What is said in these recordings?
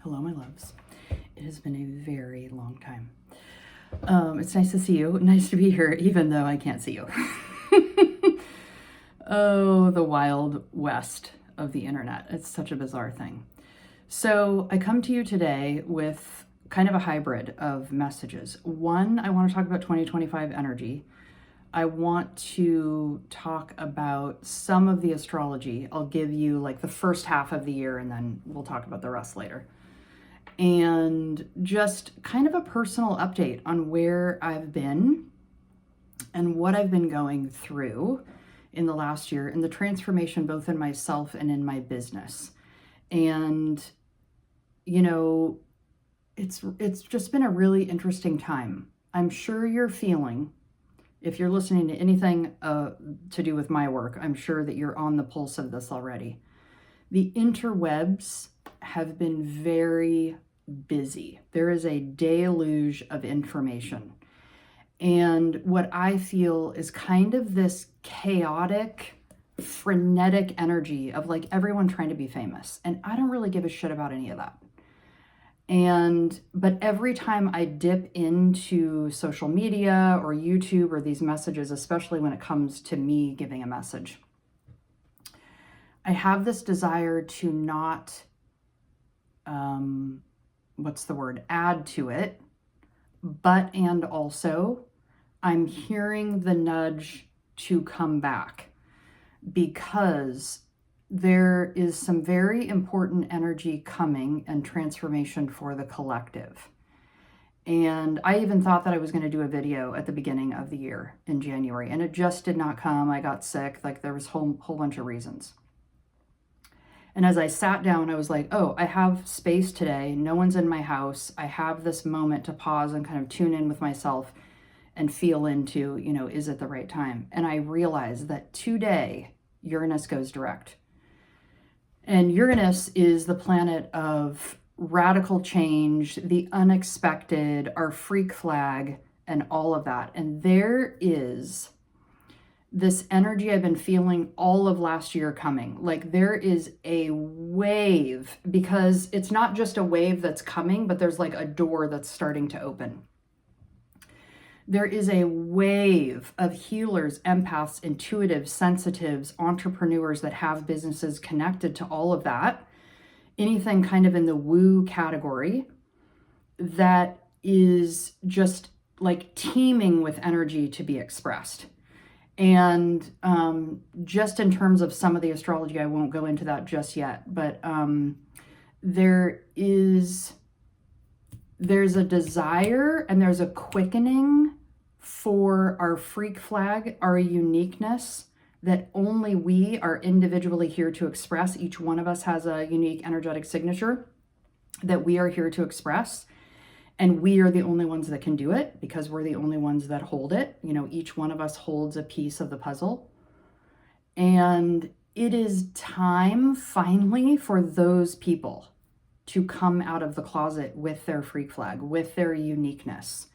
Hello, my loves. It has been a very long time. It's nice to see you. Nice to be here, even though I can't see you. Oh, the wild west of the internet. It's such a bizarre thing. So I come to you today with kind of a hybrid of messages. One, I want to talk about 2025 energy. I want to talk about some of the astrology. I'll give you like the first half of the year and then we'll talk about the rest later. And just kind of a personal update on where I've been and what I've been going through in the last year and the transformation both in myself and in my business. And, you know, it's just been a really interesting time. I'm sure you're feeling, if you're listening to anything to do with my work, I'm sure that you're on the pulse of this already. The interwebs have been very busy. There is a deluge of information. And what I feel is kind of this chaotic, frenetic energy of like everyone trying to be famous. And I don't really give a shit about any of that. But every time I dip into social media or YouTube or these messages, especially when it comes to me giving a message, I have this desire to not, add to it, and also I'm hearing the nudge to come back because there is some very important energy coming and transformation for the collective. And I even thought that I was going to do a video at the beginning of the year in January, and it just did not come. I got sick. Like there was a whole bunch of reasons. And as I sat down, I was like, oh, I have space today. No one's in my house. I have this moment to pause and kind of tune in with myself and feel into, is it the right time? And I realized that today Uranus goes direct. And Uranus is the planet of radical change, the unexpected, our freak flag, and all of that. And there is this energy I've been feeling all of last year coming. Like there is a wave, because it's not just a wave that's coming, but there's like a door that's starting to open. There is a wave of healers, empaths, intuitives, sensitives, entrepreneurs that have businesses connected to all of that. Anything kind of in the woo category that is just like teeming with energy to be expressed. And just in terms of some of the astrology, I won't go into that just yet, but there's a desire and there's a quickening for our freak flag, our uniqueness that only we are individually here to express. Each one of us has a unique energetic signature that we are here to express. And we are the only ones that can do it because we're the only ones that hold it. Each one of us holds a piece of the puzzle. And it is time finally for those people to come out of the closet with their freak flag, with their uniqueness.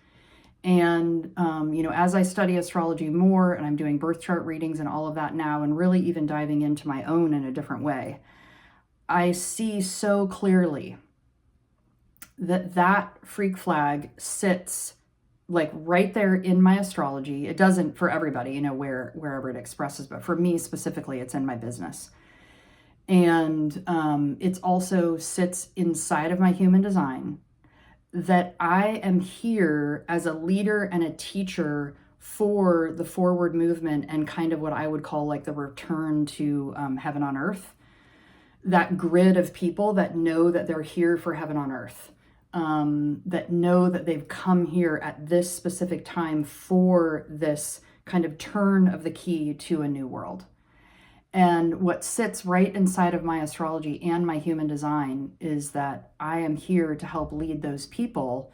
And, as I study astrology more and I'm doing birth chart readings and all of that now, and really even diving into my own in a different way, I see so clearly that freak flag sits like right there in my astrology. It doesn't for everybody, wherever it expresses, but for me specifically, it's in my business. And it also sits inside of my human design, that I am here as a leader and a teacher for the forward movement and kind of what I would call like the return to heaven on earth. That grid of people that know that they're here for heaven on earth. That know that they've come here at this specific time for this kind of turn of the key to a new world. And what sits right inside of my astrology and my human design is that I am here to help lead those people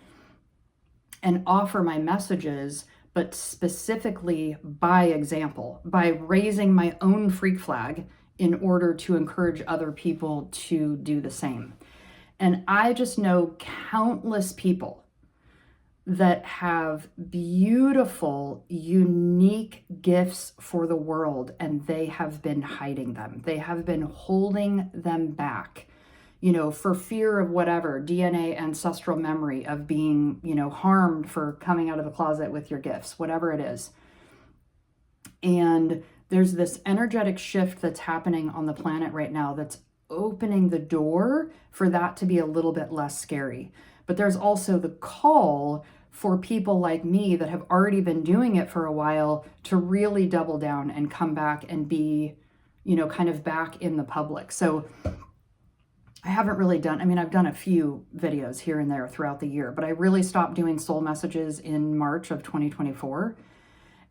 and offer my messages, but specifically by example, by raising my own freak flag in order to encourage other people to do the same. And I just know countless people that have beautiful, unique gifts for the world, and they have been hiding them. They have been holding them back. for fear of whatever, DNA, ancestral memory of being, harmed for coming out of the closet with your gifts, whatever it is. And there's this energetic shift that's happening on the planet right now that's opening the door for that to be a little bit less scary. But there's also the call for people like me that have already been doing it for a while to really double down and come back and be, kind of back in the public. So I haven't really done, I've done a few videos here and there throughout the year, but I really stopped doing soul messages in March of 2024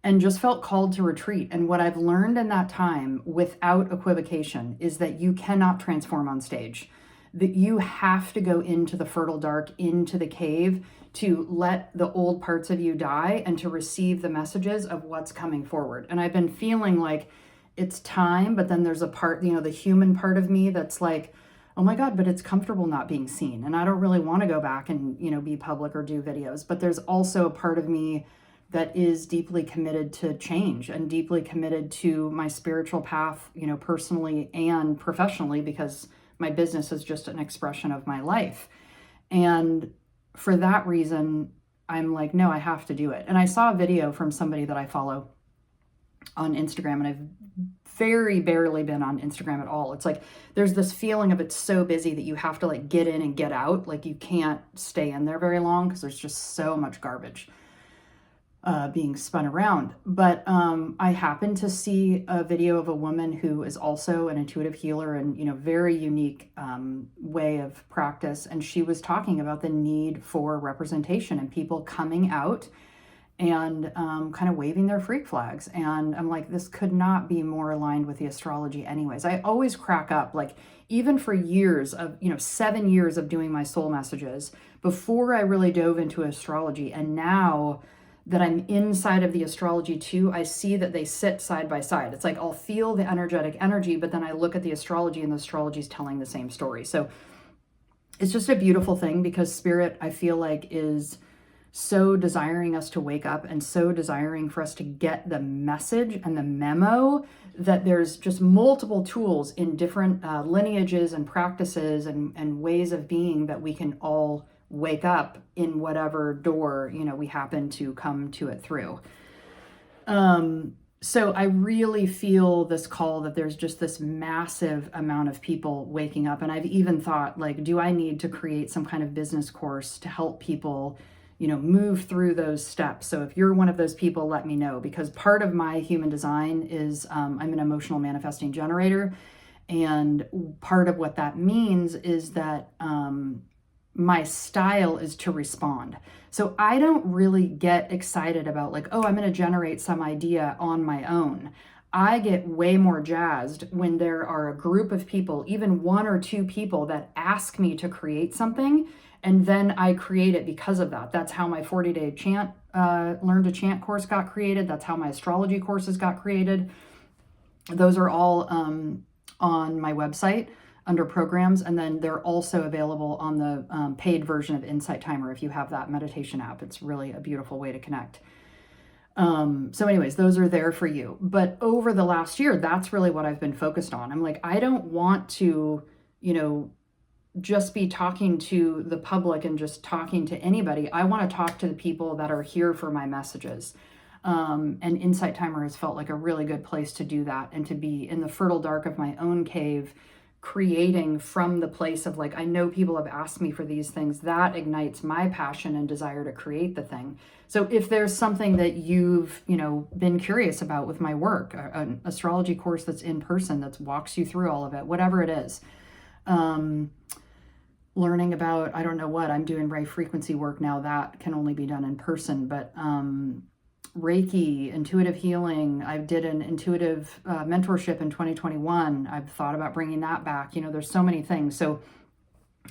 and just felt called to retreat. And what I've learned in that time, without equivocation, is that you cannot transform on stage, that you have to go into the fertile dark, into the cave, to let the old parts of you die and to receive the messages of what's coming forward. And I've been feeling like it's time, but then there's a part, the human part of me that's like, oh my God, but it's comfortable not being seen. And I don't really want to go back and, be public or do videos. But there's also a part of me that is deeply committed to change and deeply committed to my spiritual path, personally and professionally, because my business is just an expression of my life. And for that reason, I'm like, no, I have to do it. And I saw a video from somebody that I follow on Instagram, and I've very barely been on Instagram at all. It's like there's this feeling of it's so busy that you have to like get in and get out. Like you can't stay in there very long because there's just so much garbage being spun around. But I happened to see a video of a woman who is also an intuitive healer and, very unique way of practice. And she was talking about the need for representation and people coming out and kind of waving their freak flags. And I'm like, this could not be more aligned with the astrology anyways. I always crack up, like even for years of, 7 years of doing my soul messages before I really dove into astrology. And now that I'm inside of the astrology too, I see that they sit side by side. It's like I'll feel the energetic energy, but then I look at the astrology and the astrology is telling the same story. So it's just a beautiful thing because spirit, I feel like, is so desiring us to wake up and so desiring for us to get the message and the memo that there's just multiple tools in different lineages and practices and ways of being that we can all wake up in whatever door, we happen to come to it through. So I really feel this call that there's just this massive amount of people waking up. And I've even thought, like, do I need to create some kind of business course to help people, move through those steps? So if you're one of those people, let me know, because part of my human design is I'm an emotional manifesting generator. And part of what that means is that my style is to respond. So I don't really get excited about like, oh, I'm going to generate some idea on my own. I get way more jazzed when there are a group of people, even 1 or 2 people, that ask me to create something, and then I create it because of that. That's how my 40-day chant, learn to chant course got created. That's how my astrology courses got created. Those are all on my website under programs, and then they're also available on the paid version of Insight Timer if you have that meditation app. It's really a beautiful way to connect. So anyways, those are there for you. But over the last year, that's really what I've been focused on. I'm like, I don't want to, just be talking to the public and just talking to anybody. I want to talk to the people that are here for my messages. And Insight Timer has felt like a really good place to do that and to be in the fertile dark of my own cave, creating from the place of like, I know people have asked me for these things. That ignites my passion and desire to create the thing. So if there's something that you've, been curious about with my work, an astrology course that's in person, that walks you through all of it, whatever it is, learning about, I don't know what, I'm doing Ray frequency work now that can only be done in person, but Reiki, intuitive healing. I did an intuitive mentorship in 2021. I've thought about bringing that back. There's so many things. So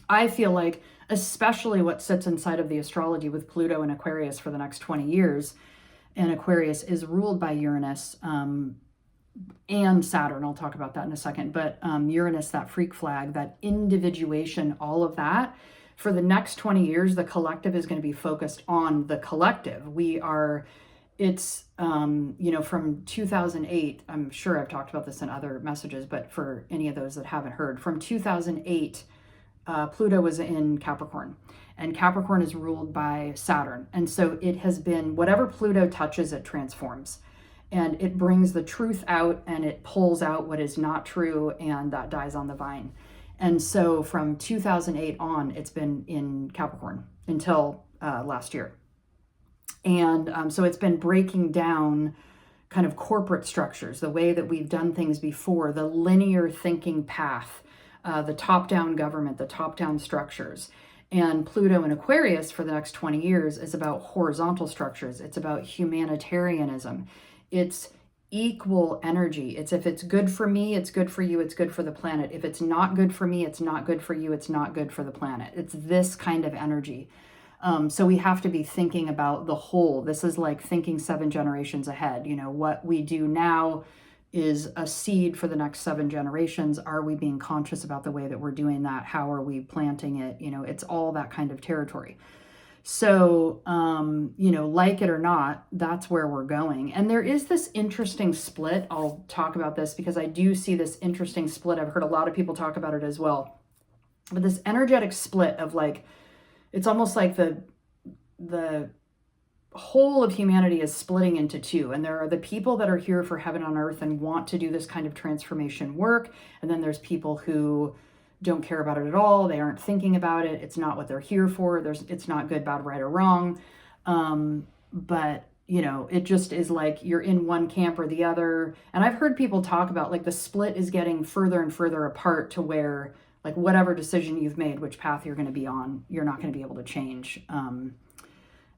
I feel like, especially what sits inside of the astrology with Pluto and Aquarius for the next 20 years, and Aquarius is ruled by Uranus and Saturn. I'll talk about that in a second. But Uranus, that freak flag, that individuation, all of that. For the next 20 years, the collective is going to be focused on the collective. It's, from 2008, I'm sure I've talked about this in other messages, but for any of those that haven't heard, from 2008 Pluto was in Capricorn, and Capricorn is ruled by Saturn. And so it has been whatever Pluto touches, it transforms. And it brings the truth out and it pulls out what is not true, and that dies on the vine. And so from 2008 on, it's been in Capricorn until last year. And so it's been breaking down kind of corporate structures, the way that we've done things before, the linear thinking path, the top-down government, the top-down structures. And Pluto in Aquarius for the next 20 years is about horizontal structures. It's about humanitarianism. It's equal energy. It's if it's good for me, it's good for you, it's good for the planet. If it's not good for me, it's not good for you, it's not good for the planet. It's this kind of energy. So we have to be thinking about the whole. This is like thinking 7 generations ahead. You know, what we do now is a seed for the next 7 generations. Are we being conscious about the way that we're doing that? How are we planting it? You know, it's all that kind of territory. So, you know, like it or not, that's where we're going. And there is this interesting split. I'll talk about this because I do see this interesting split. I've heard a lot of people talk about it as well. But this energetic split of like, it's almost like the whole of humanity is splitting into two. And there are the people that are here for heaven on earth and want to do this kind of transformation work. And then there's people who don't care about it at all. They aren't thinking about it. It's not what they're here for. It's not good, bad, right, or wrong. But you know, it just is like you're in one camp or the other. And I've heard people talk about like the split is getting further and further apart to where like whatever decision you've made, which path you're going to be on, you're not going to be able to change.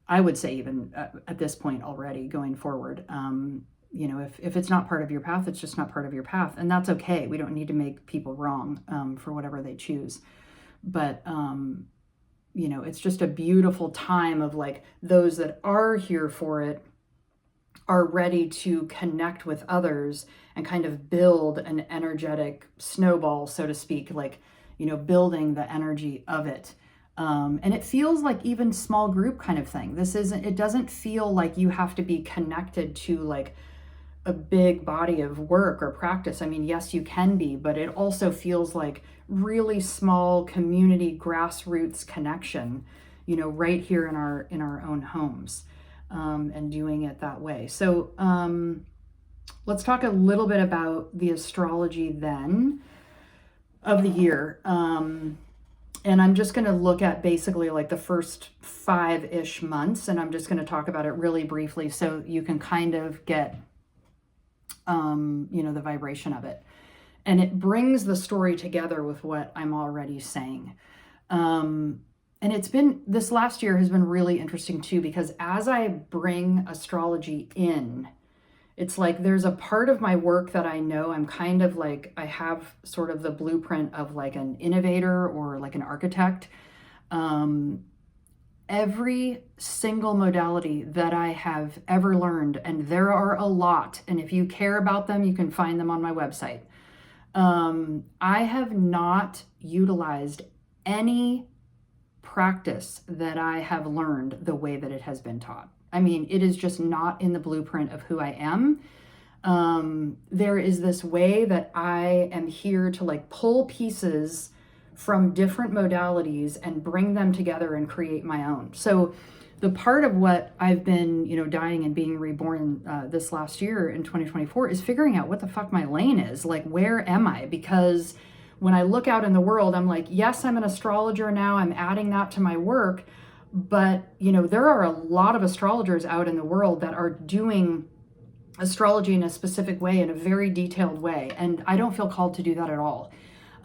I would say even at this point already going forward, you know, if it's not part of your path, it's just not part of your path. And that's okay. We don't need to make people wrong for whatever they choose. But, you know, it's just a beautiful time of like those that are here for it are ready to connect with others and kind of build an energetic snowball, so to speak, like, you know, building the energy of it. And it feels like even small group kind of thing. It doesn't feel like you have to be connected to like a big body of work or practice. I mean, yes, you can be, but it also feels like really small community grassroots connection, you know, right here in our own homes, and doing it that way. So let's talk a little bit about the astrology then of the year. And I'm just going to look at basically like the first 5-ish months, and I'm just going to talk about it really briefly so you can kind of get, you know, the vibration of it. And it brings the story together with what I'm already saying. And this last year has been really interesting too, because as I bring astrology in, it's like there's a part of my work that I know I'm kind of like, I have sort of the blueprint of like an innovator or like an architect. Every single modality that I have ever learned, and there are a lot, and if you care about them, you can find them on my website. I have not utilized any practice that I have learned the way that it has been taught. I mean, it is just not in the blueprint of who I am. There is this way that I am here to like pull pieces from different modalities and bring them together and create my own. So the part of what I've been, you know, dying and being reborn this last year in 2024 is figuring out what the fuck my lane is. Like, where am I? Because when I look out in the world, I'm like, yes, I'm an astrologer now. I'm adding that to my work. But, you know, there are a lot of astrologers out in the world that are doing astrology in a specific way, in a very detailed way. And I don't feel called to do that at all.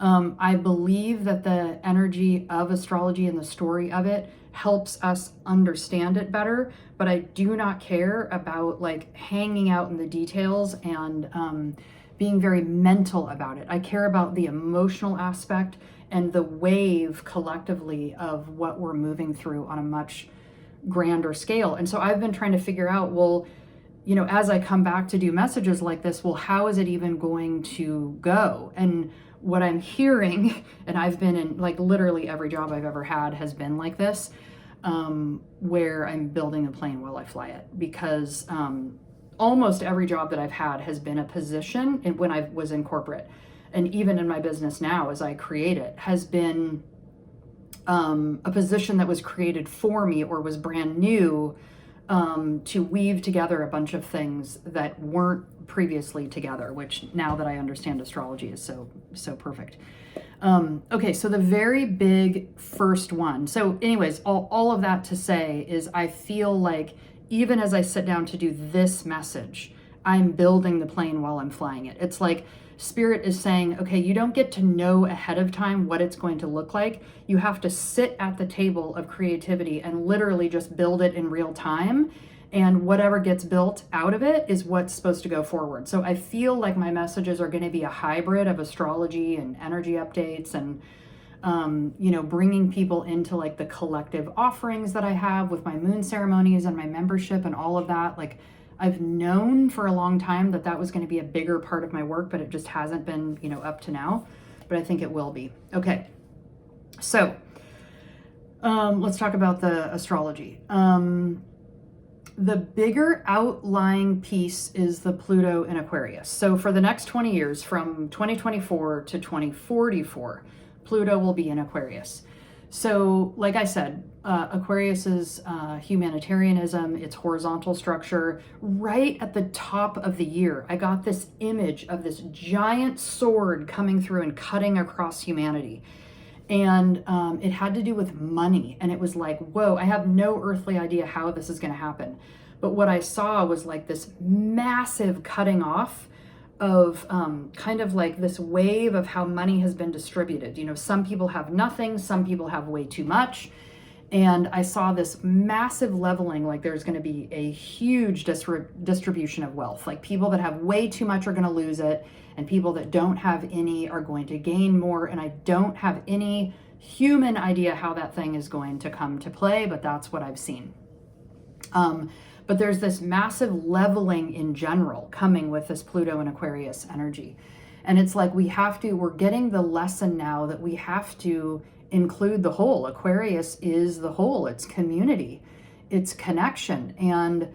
I believe that the energy of astrology and the story of it helps us understand it better, but I do not care about like hanging out in the details and being very mental about it. I care about the emotional aspect and the wave collectively of what we're moving through on a much grander scale. And so I've been trying to figure out, well, you know, as I come back to do messages like this, well, how is it even going to go? And what I'm hearing, and I've been in like literally every job I've ever had has been like this, where I'm building a plane while I fly it, because almost every job that I've had has been a position, and when I was in corporate, and even in my business now as I create it, has been a position that was created for me or was brand new, to weave together a bunch of things that weren't previously together, which now that I understand astrology is so perfect. Okay, so the very big first one. So anyways, all of that to say is I feel like even as I sit down to do this message, I'm building the plane while I'm flying it. It's like Spirit is saying, okay, you don't get to know ahead of time what it's going to look like. You have to sit at the table of creativity and literally just build it in real time. And whatever gets built out of it is what's supposed to go forward. So I feel like my messages are going to be a hybrid of astrology and energy updates and, bringing people into like the collective offerings that I have with my moon ceremonies and my membership and all of that. Like, I've known for a long time that that was going to be a bigger part of my work, but it just hasn't been, up to now. But I think it will be. Okay. So let's talk about the astrology. The bigger outlying piece is the Pluto in Aquarius. So for the next 20 years, from 2024 to 2044, Pluto will be in Aquarius. So, like I said, Aquarius is humanitarianism, it's horizontal structure. Right at the top of the year, I got this image of this giant sword coming through and cutting across humanity. And it had to do with money. And it was like, whoa, I have no earthly idea how this is going to happen. But what I saw was like this massive cutting off of kind of like this wave of how money has been distributed. Some people have nothing, some people have way too much. And I saw this massive leveling, like there's going to be a huge distribution of wealth. Like people that have way too much are going to lose it, and people that don't have any are going to gain more. And I don't have any human idea how that thing is going to come to play, but that's what I've seen. But there's this massive leveling in general coming with this Pluto and Aquarius energy. And it's like we're getting the lesson now that we have to include the whole. Aquarius is the whole. It's community. It's connection. And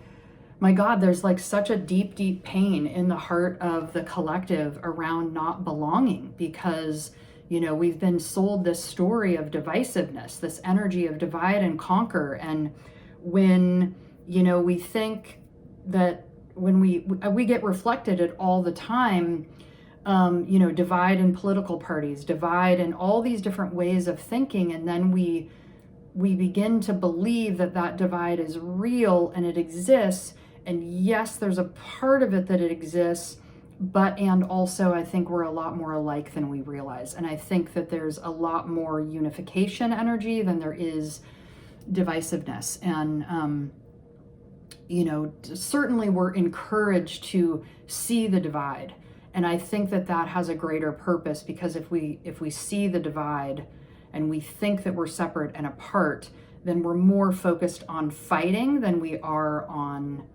my God, there's like such a deep, deep pain in the heart of the collective around not belonging because, we've been sold this story of divisiveness, this energy of divide and conquer. And when, we think that when we get reflected at all the time, divide in political parties, divide in all these different ways of thinking. And then we begin to believe that divide is real and it exists. And yes, there's a part of it that it exists, and also I think we're a lot more alike than we realize. And I think that there's a lot more unification energy than there is divisiveness. And, certainly we're encouraged to see the divide. And I think that has a greater purpose because if we see the divide and we think that we're separate and apart, then we're more focused on fighting than we are on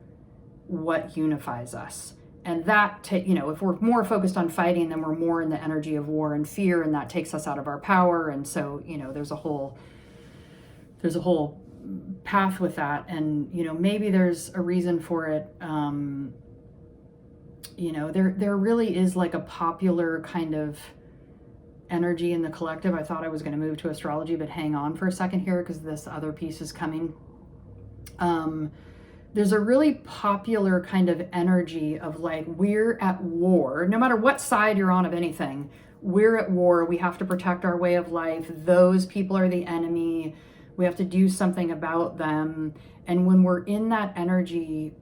what unifies us. And that, if we're more focused on fighting, then we're more in the energy of war and fear, and that takes us out of our power. And so, there's a whole path with that. And, maybe there's a reason for it. There really is like a popular kind of energy in the collective. I thought I was going to move to astrology, but hang on for a second here because this other piece is coming. There's a really popular kind of energy of like, we're at war. No matter what side you're on of anything, we're at war. We have to protect our way of life. Those people are the enemy. We have to do something about them. And when we're in that energy,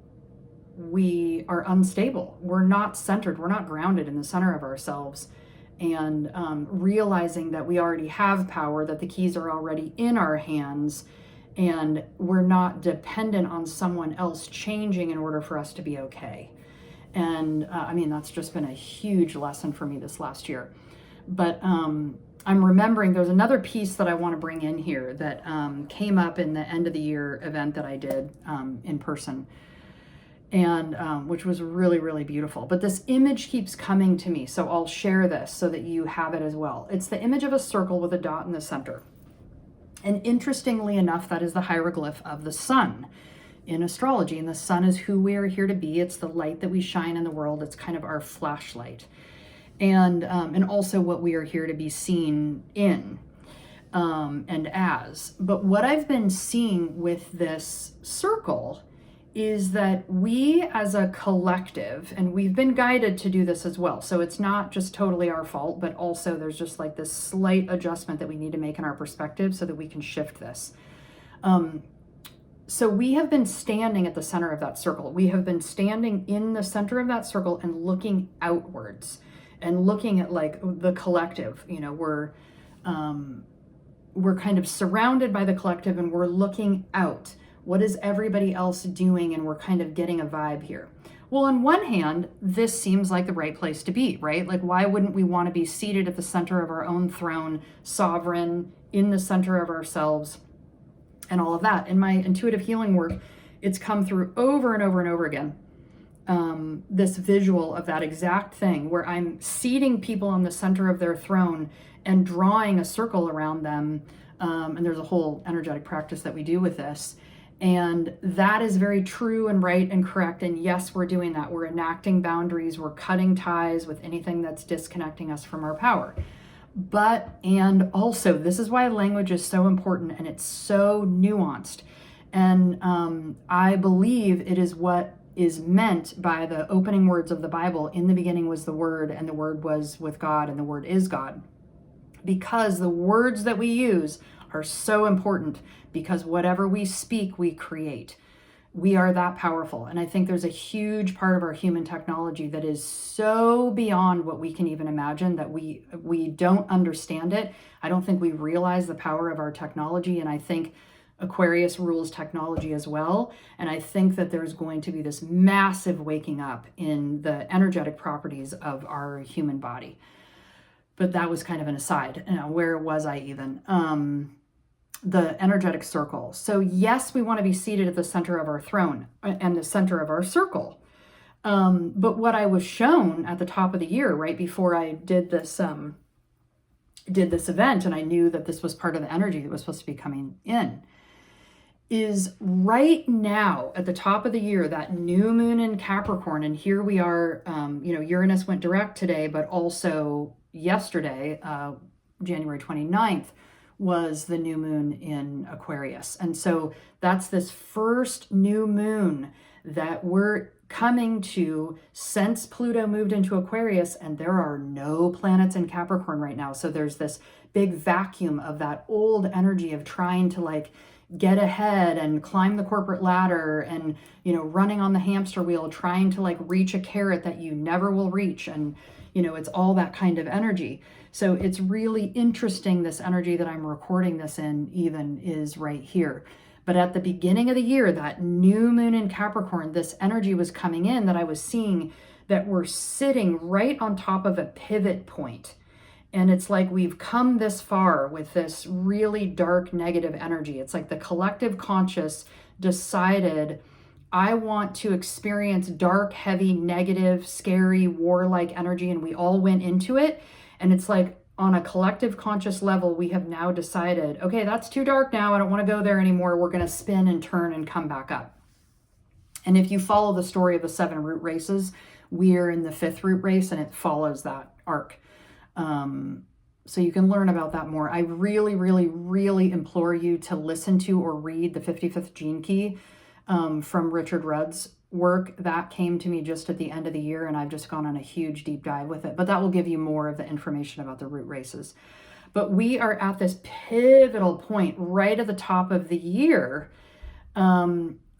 we are unstable. We're not centered. We're not grounded in the center of ourselves. And realizing that we already have power, that the keys are already in our hands, and we're not dependent on someone else changing in order for us to be okay. And that's just been a huge lesson for me this last year. But I'm remembering there's another piece that I want to bring in here that came up in the end of the year event that I did in person, and which was really, really beautiful. But this image keeps coming to me, so I'll share this so that you have it as well. It's the image of a circle with a dot in the center. And interestingly enough, that is the hieroglyph of the sun in astrology. And the sun is who we are here to be. It's the light that we shine in the world. It's kind of our flashlight. And also what we are here to be seen in. and as. But what I've been seeing with this circle is that we as a collective, and we've been guided to do this as well, so it's not just totally our fault, but also there's just like this slight adjustment that we need to make in our perspective so that we can shift this. So we have been standing at the center of that circle. We have been standing in the center of that circle and looking outwards and looking at like the collective. You know, we're kind of surrounded by the collective and we're looking out. What is everybody else doing? And we're kind of getting a vibe here. Well, on one hand, this seems like the right place to be, right? Like, why wouldn't we want to be seated at the center of our own throne, sovereign, in the center of ourselves, and all of that? In my intuitive healing work, it's come through over and over and over again. This visual of that exact thing where I'm seating people on the center of their throne and drawing a circle around them. And there's a whole energetic practice that we do with this. And that is very true and right and correct. And yes, we're doing that. We're enacting boundaries. We're cutting ties with anything that's disconnecting us from our power. And also, this is why language is so important and it's so nuanced. And I believe it is what is meant by the opening words of the Bible. In the beginning was the Word, and the Word was with God, and the Word is God. Because the words that we use are so important, because whatever we speak, we create. We are that powerful. And I think there's a huge part of our human technology that is so beyond what we can even imagine that we don't understand it. I don't think we realize the power of our technology. And I think Aquarius rules technology as well. And I think that there's going to be this massive waking up in the energetic properties of our human body. But that was kind of an aside. You know, where was I even? The energetic circle. So yes, we want to be seated at the center of our throne and the center of our circle. But what I was shown at the top of the year, right before I did this event, and I knew that this was part of the energy that was supposed to be coming in, is right now at the top of the year, that new moon in Capricorn. And here we are, Uranus went direct today, but also yesterday, January 29th, was the new moon in Aquarius. And so that's this first new moon that we're coming to since Pluto moved into Aquarius, and there are no planets in Capricorn right now. So there's this big vacuum of that old energy of trying to like get ahead and climb the corporate ladder and, running on the hamster wheel, trying to like reach a carrot that you never will reach. And, it's all that kind of energy. So it's really interesting, this energy that I'm recording this in even is right here. But at the beginning of the year, that new moon in Capricorn, this energy was coming in that I was seeing that we're sitting right on top of a pivot point. And it's like we've come this far with this really dark negative energy. It's like the collective conscious decided, I want to experience dark, heavy, negative, scary, warlike energy. And we all went into it. And it's like on a collective conscious level, we have now decided, okay, that's too dark now. I don't want to go there anymore. We're going to spin and turn and come back up. And if you follow the story of the 7 root races, we're in the 5th root race and it follows that arc. So you can learn about that more. I really, really, really implore you to listen to or read the 55th Gene Key from Richard Rudd's work. That came to me just at the end of the year, and I've just gone on a huge deep dive with it. But that will give you more of the information about the root races. But we are at this pivotal point right at the top of the year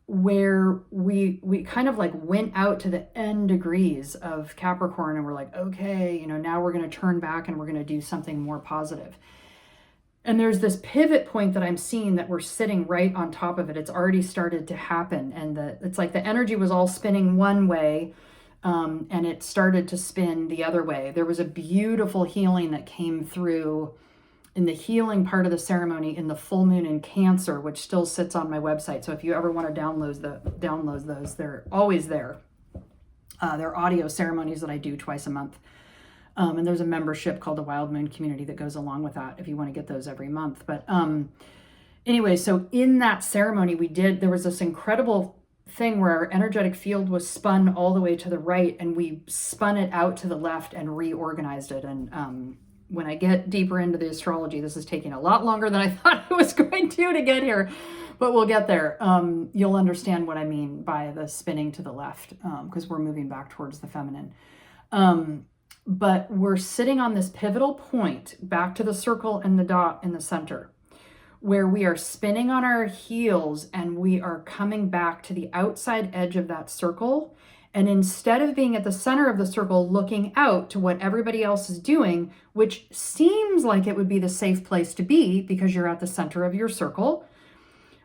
where we kind of like went out to the end degrees of Capricorn and we're like, okay, now we're going to turn back and we're going to do something more positive. And there's this pivot point that I'm seeing that we're sitting right on top of it. It's already started to happen. And it's like the energy was all spinning one way and it started to spin the other way. There was a beautiful healing that came through in the healing part of the ceremony in the full moon in Cancer, which still sits on my website. So if you ever want to download those, they're always there. They're audio ceremonies that I do twice a month. And there's a membership called the Wild Moon Community that goes along with that if you want to get those every month. But anyway, so in that ceremony there was this incredible thing where our energetic field was spun all the way to the right and we spun it out to the left and reorganized it. And when I get deeper into the astrology, this is taking a lot longer than I thought it was going to get here, but we'll get there. You'll understand what I mean by the spinning to the left, because we're moving back towards the feminine. But we're sitting on this pivotal point, back to the circle and the dot in the center, where we are spinning on our heels and we are coming back to the outside edge of that circle. And instead of being at the center of the circle, looking out to what everybody else is doing, which seems like it would be the safe place to be because you're at the center of your circle.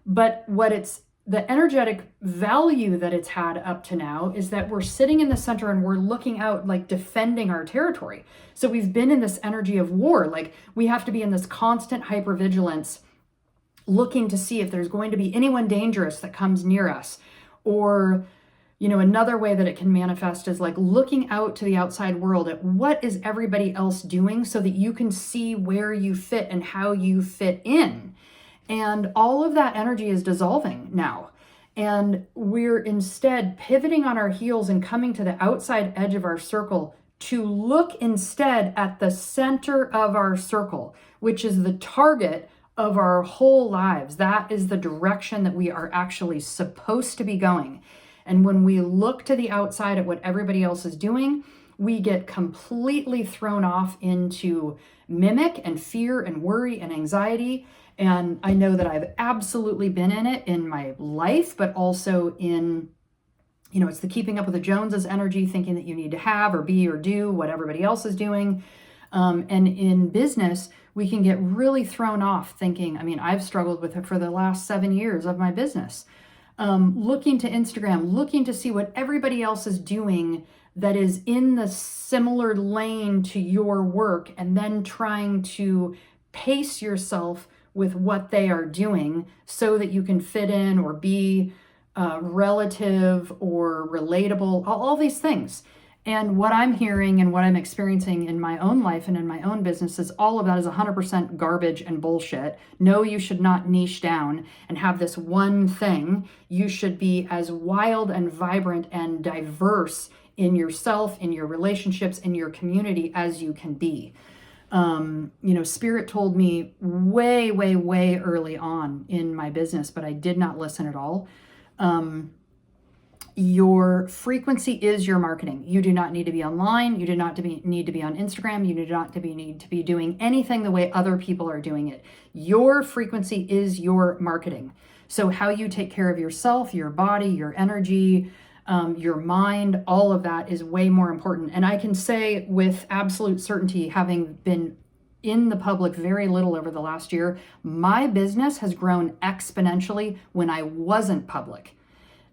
But what it's the energetic value that it's had up to now is that we're sitting in the center and we're looking out, like defending our territory. So we've been in this energy of war, like we have to be in this constant hypervigilance, looking to see if there's going to be anyone dangerous that comes near us. Or, another way that it can manifest is like looking out to the outside world at what is everybody else doing so that you can see where you fit and how you fit in. And all of that energy is dissolving now. And we're instead pivoting on our heels and coming to the outside edge of our circle to look instead at the center of our circle, which is the target of our whole lives. That is the direction that we are actually supposed to be going. And when we look to the outside at what everybody else is doing, we get completely thrown off into mimic and fear and worry and anxiety. And I know that I've absolutely been in it in my life, but also in, it's the keeping up with the Joneses energy, thinking that you need to have or be or do what everybody else is doing. And in business, we can get really thrown off thinking, I've struggled with it for the last 7 years of my business. Looking to Instagram, looking to see what everybody else is doing that is in the similar lane to your work, and then trying to pace yourself with what they are doing so that you can fit in or be relative or relatable, all these things. And what I'm hearing and what I'm experiencing in my own life and in my own business is all of that is 100% garbage and bullshit. No, you should not niche down and have this one thing. You should be as wild and vibrant and diverse in yourself, in your relationships, in your community as you can be. Spirit told me way, way, way early on in my business, but I did not listen at all. Your frequency is your marketing. You do not need to be online. You do not need to be on Instagram. You do not need to be doing anything the way other people are doing it. Your frequency is your marketing. So how you take care of yourself, your body, your energy, your mind, all of that is way more important. And I can say with absolute certainty, having been in the public very little over the last year, my business has grown exponentially when I wasn't public,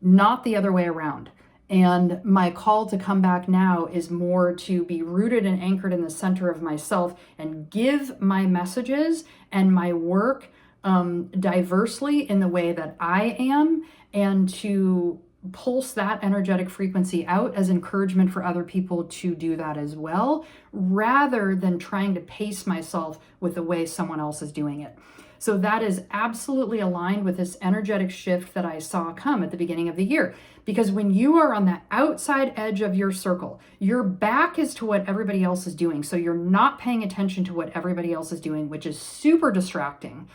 not the other way around. And my call to come back now is more to be rooted and anchored in the center of myself and give my messages and my work diversely in the way that I am, and to pulse that energetic frequency out as encouragement for other people to do that as well, rather than trying to pace myself with the way someone else is doing it. So that is absolutely aligned with this energetic shift that I saw come at the beginning of the year. Because when you are on the outside edge of your circle, your back is to what everybody else is doing. So you're not paying attention to what everybody else is doing, which is super distracting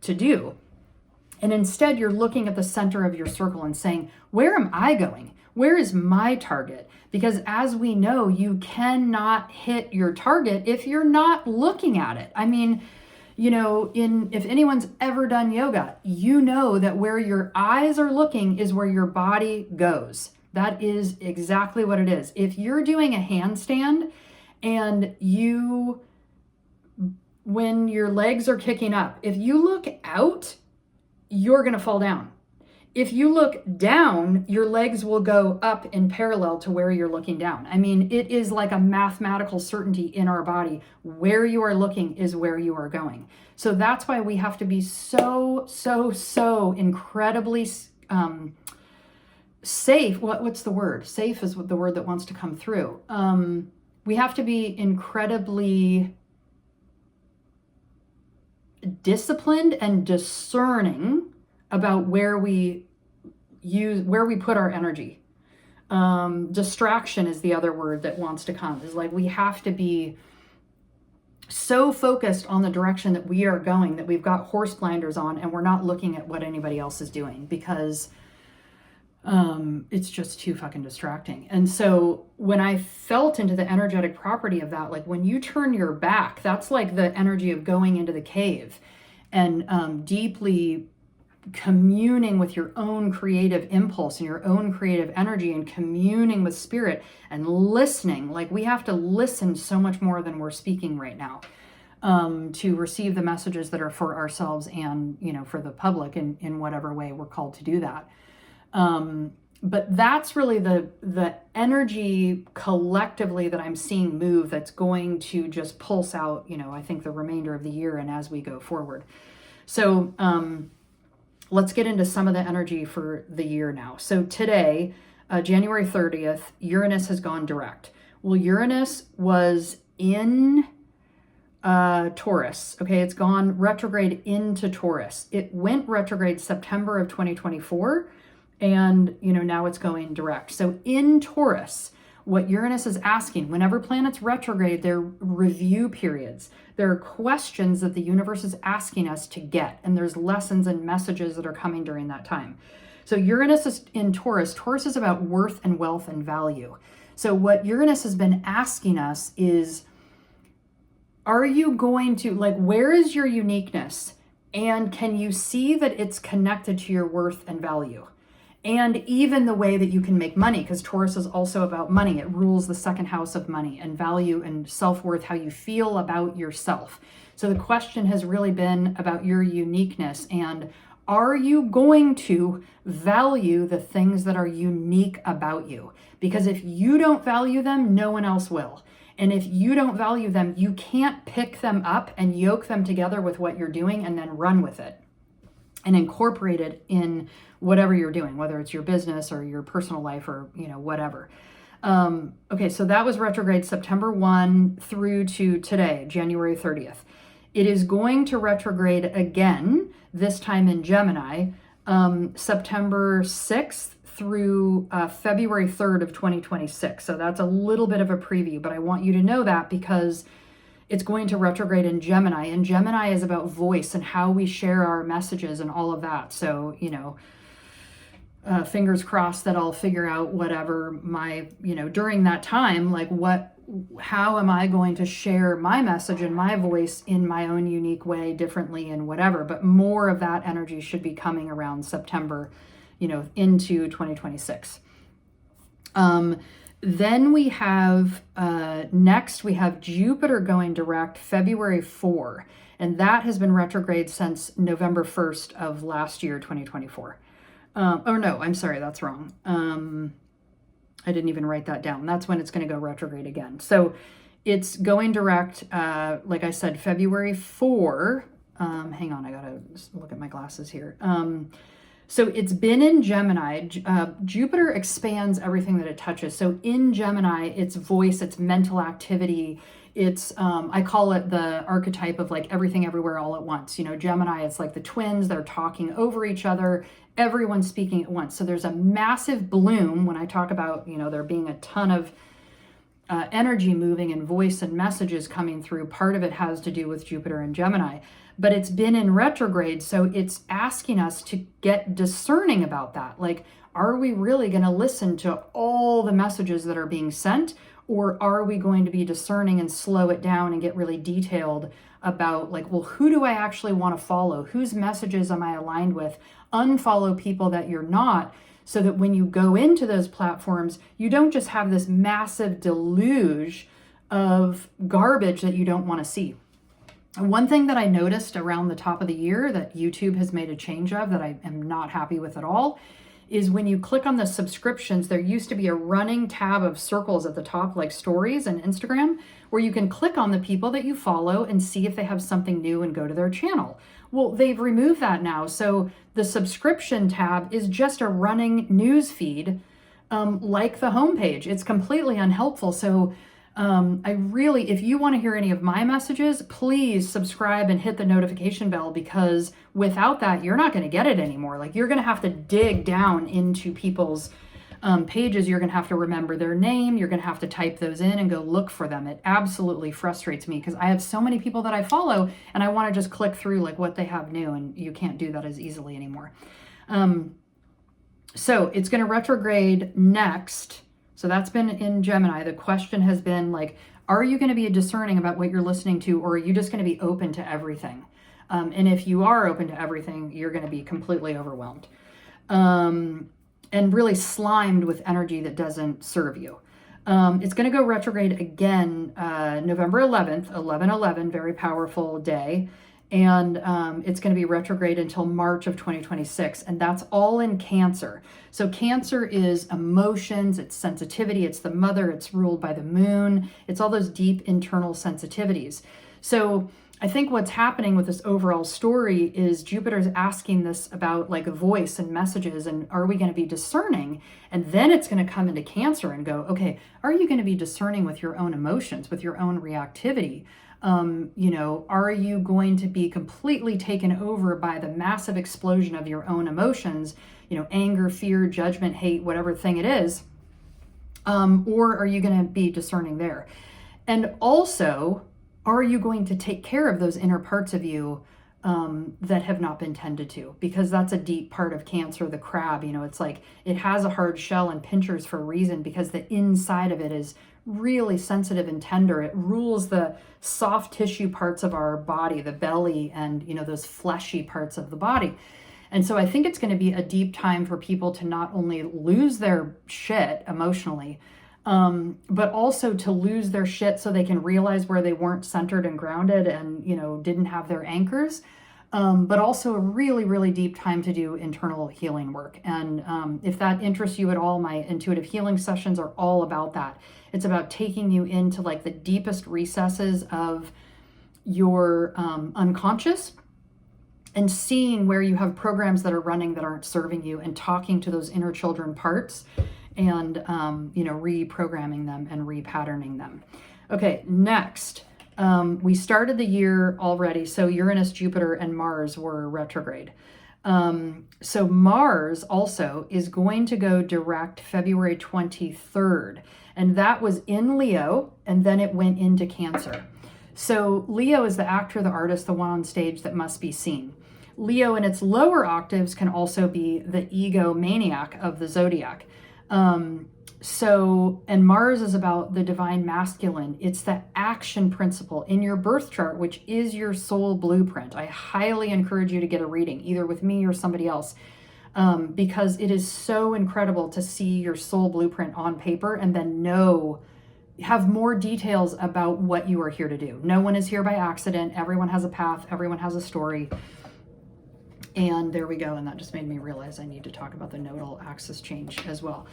to do. And instead, you're looking at the center of your circle and saying, where am I going? Where is my target? Because as we know, you cannot hit your target if you're not looking at it. If anyone's ever done yoga, you know that where your eyes are looking is where your body goes. That is exactly what it is. If you're doing a handstand and when your legs are kicking up, if you look out, you're going to fall down. If you look down, your legs will go up in parallel to where you're looking down. It is like a mathematical certainty in our body. Where you are looking is where you are going. So that's why we have to be so, so, so incredibly safe. What's the word? Safe is the word that wants to come through. We have to be incredibly disciplined and discerning about where we put our energy. Distraction is the other word that wants to come. Is like we have to be so focused on the direction that we are going that we've got horse blinders on and we're not looking at what anybody else is doing, because it's just too fucking distracting. And so when I felt into the energetic property of that, like when you turn your back, that's like the energy of going into the cave and deeply communing with your own creative impulse and your own creative energy, and communing with spirit and listening. Like we have to listen so much more than we're speaking right now, to receive the messages that are for ourselves and, you know, for the public in whatever way we're called to do that. But that's really the energy collectively that I'm seeing move, that's going to just pulse out, you know, I think the remainder of the year and as we go forward. So let's get into some of the energy for the year now. So today, January 30th, Uranus has gone direct. Well, Uranus was in Taurus. Okay, it's gone retrograde into Taurus. It went retrograde September of 2024. And, you know, now it's going direct. So in Taurus, what Uranus is asking, whenever planets retrograde, they're review periods. There are questions that the universe is asking us to get. And there's lessons and messages that are coming during that time. So Uranus is in Taurus. Taurus is about worth and wealth and value. So what Uranus has been asking us is, are you going to, like, where is your uniqueness? And can you see that it's connected to your worth and value? And even the way that you can make money, because Taurus is also about money. It rules the second house of money and value and self-worth, how you feel about yourself. So the question has really been about your uniqueness, and are you going to value the things that are unique about you? Because if you don't value them, no one else will. And if you don't value them, you can't pick them up and yoke them together with what you're doing and then run with it and incorporate it in whatever you're doing, whether it's your business or your personal life or, you know, whatever. Okay, so that was retrograde September 1 through to today, January 30th. It is going to retrograde again, this time in Gemini, September 6th through February 3rd of 2026. So that's a little bit of a preview, but I want you to know that because it's going to retrograde in Gemini, and Gemini is about voice and how we share our messages and all of that. So, you know, fingers crossed that I'll figure out whatever my, you know, during that time, like how am I going to share my message and my voice in my own unique way, differently and whatever. But more of that energy should be coming around September, you know, into 2026. Then we have, next we have Jupiter going direct February 4, and that has been retrograde since November 1st of last year, 2024. Oh no, I'm sorry, that's wrong. I didn't even write that down. That's when it's going to go retrograde again. So it's going direct, like I said, February 4. Hang on, I gotta look at my glasses here. So it's been in Gemini. Jupiter expands everything that it touches. So in Gemini, it's voice, it's mental activity. It's, I call it the archetype of like everything everywhere all at once. You know, Gemini, it's like the twins, they're talking over each other, everyone's speaking at once. So there's a massive bloom when I talk about, you know, there being a ton of energy moving and voice and messages coming through. Part of it has to do with Jupiter and Gemini, but it's been in retrograde. So it's asking us to get discerning about that. Like, are we really going to listen to all the messages that are being sent? Or are we going to be discerning and slow it down and get really detailed about like, well, who do I actually want to follow? Whose messages am I aligned with? Unfollow people that you're not, so that when you go into those platforms, you don't just have this massive deluge of garbage that you don't want to see. One thing that I noticed around the top of the year that YouTube has made a change of that I am not happy with at all is when you click on the subscriptions, there used to be a running tab of circles at the top, like stories and Instagram, where you can click on the people that you follow and see if they have something new and go to their channel. Well, they've removed that now. So the subscription tab is just a running news feed, like the homepage. It's completely unhelpful. So I really, if you want to hear any of my messages, please subscribe and hit the notification bell, because without that, you're not going to get it anymore. Like, you're going to have to dig down into people's pages, you're going to have to remember their name. You're going to have to type those in and go look for them. It absolutely frustrates me because I have so many people that I follow and I want to just click through like what they have new, and you can't do that as easily anymore. So it's going to retrograde next. So that's been in Gemini. The question has been like, are you going to be discerning about what you're listening to, or are you just going to be open to everything? And if you are open to everything, you're going to be completely overwhelmed and really slimed with energy that doesn't serve you. It's going to go retrograde again November 11th, 11/11, very powerful day. And it's going to be retrograde until March of 2026. And that's all in Cancer. So Cancer is emotions, it's sensitivity, it's the mother, it's ruled by the moon. It's all those deep internal sensitivities. So I think what's happening with this overall story is Jupiter's asking this about like a voice and messages, and are we going to be discerning? And then it's going to come into Cancer and go, okay, are you going to be discerning with your own emotions, with your own reactivity? Are you going to be completely taken over by the massive explosion of your own emotions, anger, fear, judgment, hate, whatever thing it is? Or are you going to be discerning there? And also, are you going to take care of those inner parts of you that have not been tended to? Because that's a deep part of Cancer, the crab. It's like it has a hard shell and pinchers for a reason, because the inside of it is really sensitive and tender. It rules the soft tissue parts of our body, the belly, and those fleshy parts of the body. And so I think it's going to be a deep time for people to not only lose their shit emotionally, but also to lose their shit so they can realize where they weren't centered and grounded and, didn't have their anchors. But also a really, really deep time to do internal healing work. And if that interests you at all, my intuitive healing sessions are all about that. It's about taking you into like the deepest recesses of your unconscious and seeing where you have programs that are running that aren't serving you, and talking to those inner children parts and, reprogramming them and repatterning them. Okay, next. We started the year already. So Uranus, Jupiter, and Mars were retrograde. So Mars also is going to go direct February 23rd. And that was in Leo, and then it went into Cancer. So Leo is the actor, the artist, the one on stage that must be seen. Leo in its lower octaves can also be the ego maniac of the zodiac. And Mars is about the divine masculine. It's the action principle in your birth chart, which is your soul blueprint. I highly encourage you to get a reading, either with me or somebody else, because it is so incredible to see your soul blueprint on paper and then have more details about what you are here to do. No one is here by accident. Everyone has a path. Everyone has a story. And there we go. And that just made me realize I need to talk about the nodal axis change as well.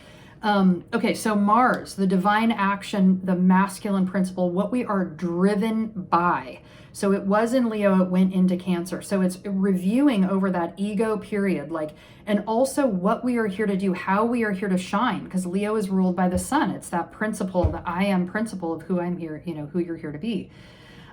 Okay, so Mars, the divine action, the masculine principle, what we are driven by. So it was in Leo, it went into Cancer. So it's reviewing over that ego period, and also what we are here to do, how we are here to shine, because Leo is ruled by the sun. It's that principle, the I am principle of who I'm here, who you're here to be.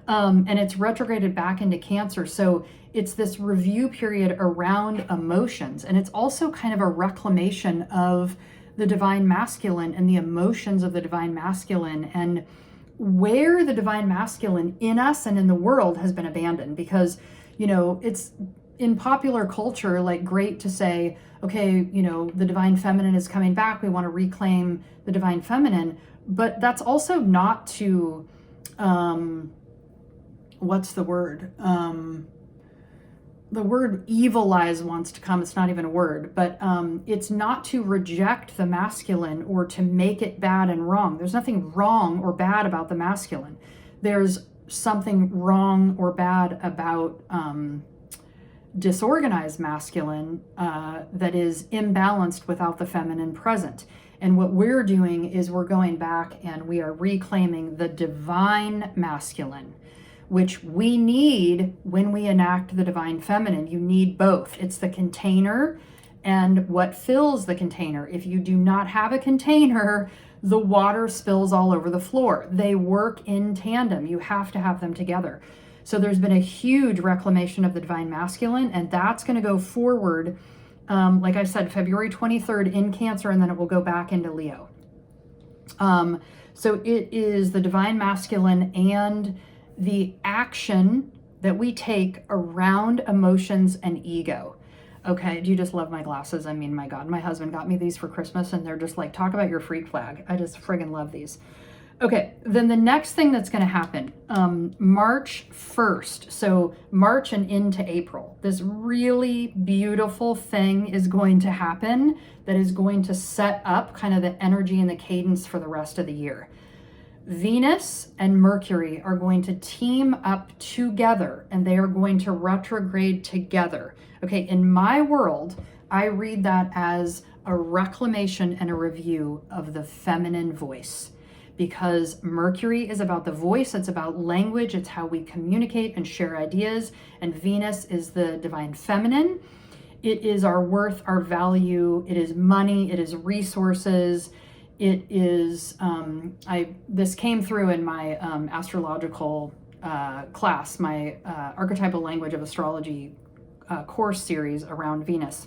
And it's retrograded back into Cancer. So it's this review period around emotions. And it's also kind of a reclamation of the divine masculine and the emotions of the divine masculine, and where the divine masculine in us and in the world has been abandoned. Because, it's in popular culture, great to say, okay, the divine feminine is coming back. We want to reclaim the divine feminine. But that's also not to, what's the word? The word evilize wants to come. It's not even a word, but it's not to reject the masculine or to make it bad and wrong. There's nothing wrong or bad about the masculine. There's something wrong or bad about disorganized masculine that is imbalanced without the feminine present. And what we're doing is we're going back and we are reclaiming the divine masculine, which we need when we enact the divine feminine. You need both. It's the container and what fills the container. If you do not have a container, the water spills all over the floor. They work in tandem. You have to have them together. So there's been a huge reclamation of the divine masculine, and that's going to go forward Like I said, February 23rd in Cancer, and then it will go back into Leo. So it is the divine masculine and the action that we take around emotions and ego. Okay, do you just love my glasses? I mean, my God, my husband got me these for Christmas, and they're just like, talk about your freak flag. I just friggin' love these. Okay, then the next thing that's going to happen, March 1st, so March and into April, this really beautiful thing is going to happen that is going to set up kind of the energy and the cadence for the rest of the year. Venus and Mercury are going to team up together, and they are going to retrograde together. Okay, in my world, I read that as a reclamation and a review of the feminine voice, because Mercury is about the voice, it's about language, it's how we communicate and share ideas, and Venus is the divine feminine. It is our worth, our value, it is money, it is resources, it is, this came through in my astrological class, my archetypal language of astrology course series around Venus.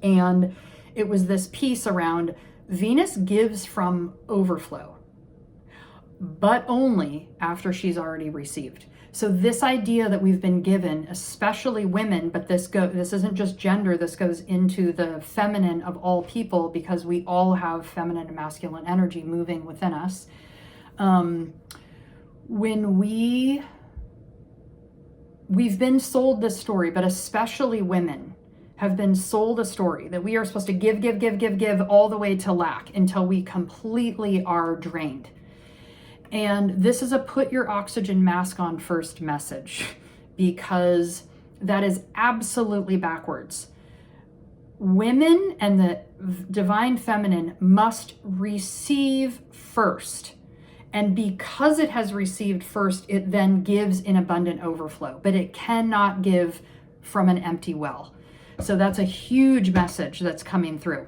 And it was this piece around Venus gives from overflow, but only after she's already received. So this idea that we've been given, especially women, but this isn't just gender, this goes into the feminine of all people, because we all have feminine and masculine energy moving within us. When we've been sold this story, but especially women have been sold a story that we are supposed to give all the way to lack until we completely are drained. And this is a put your oxygen mask on first message, because that is absolutely backwards. Women and the divine feminine must receive first. And because it has received first, it then gives in abundant overflow, but it cannot give from an empty well. So that's a huge message that's coming through.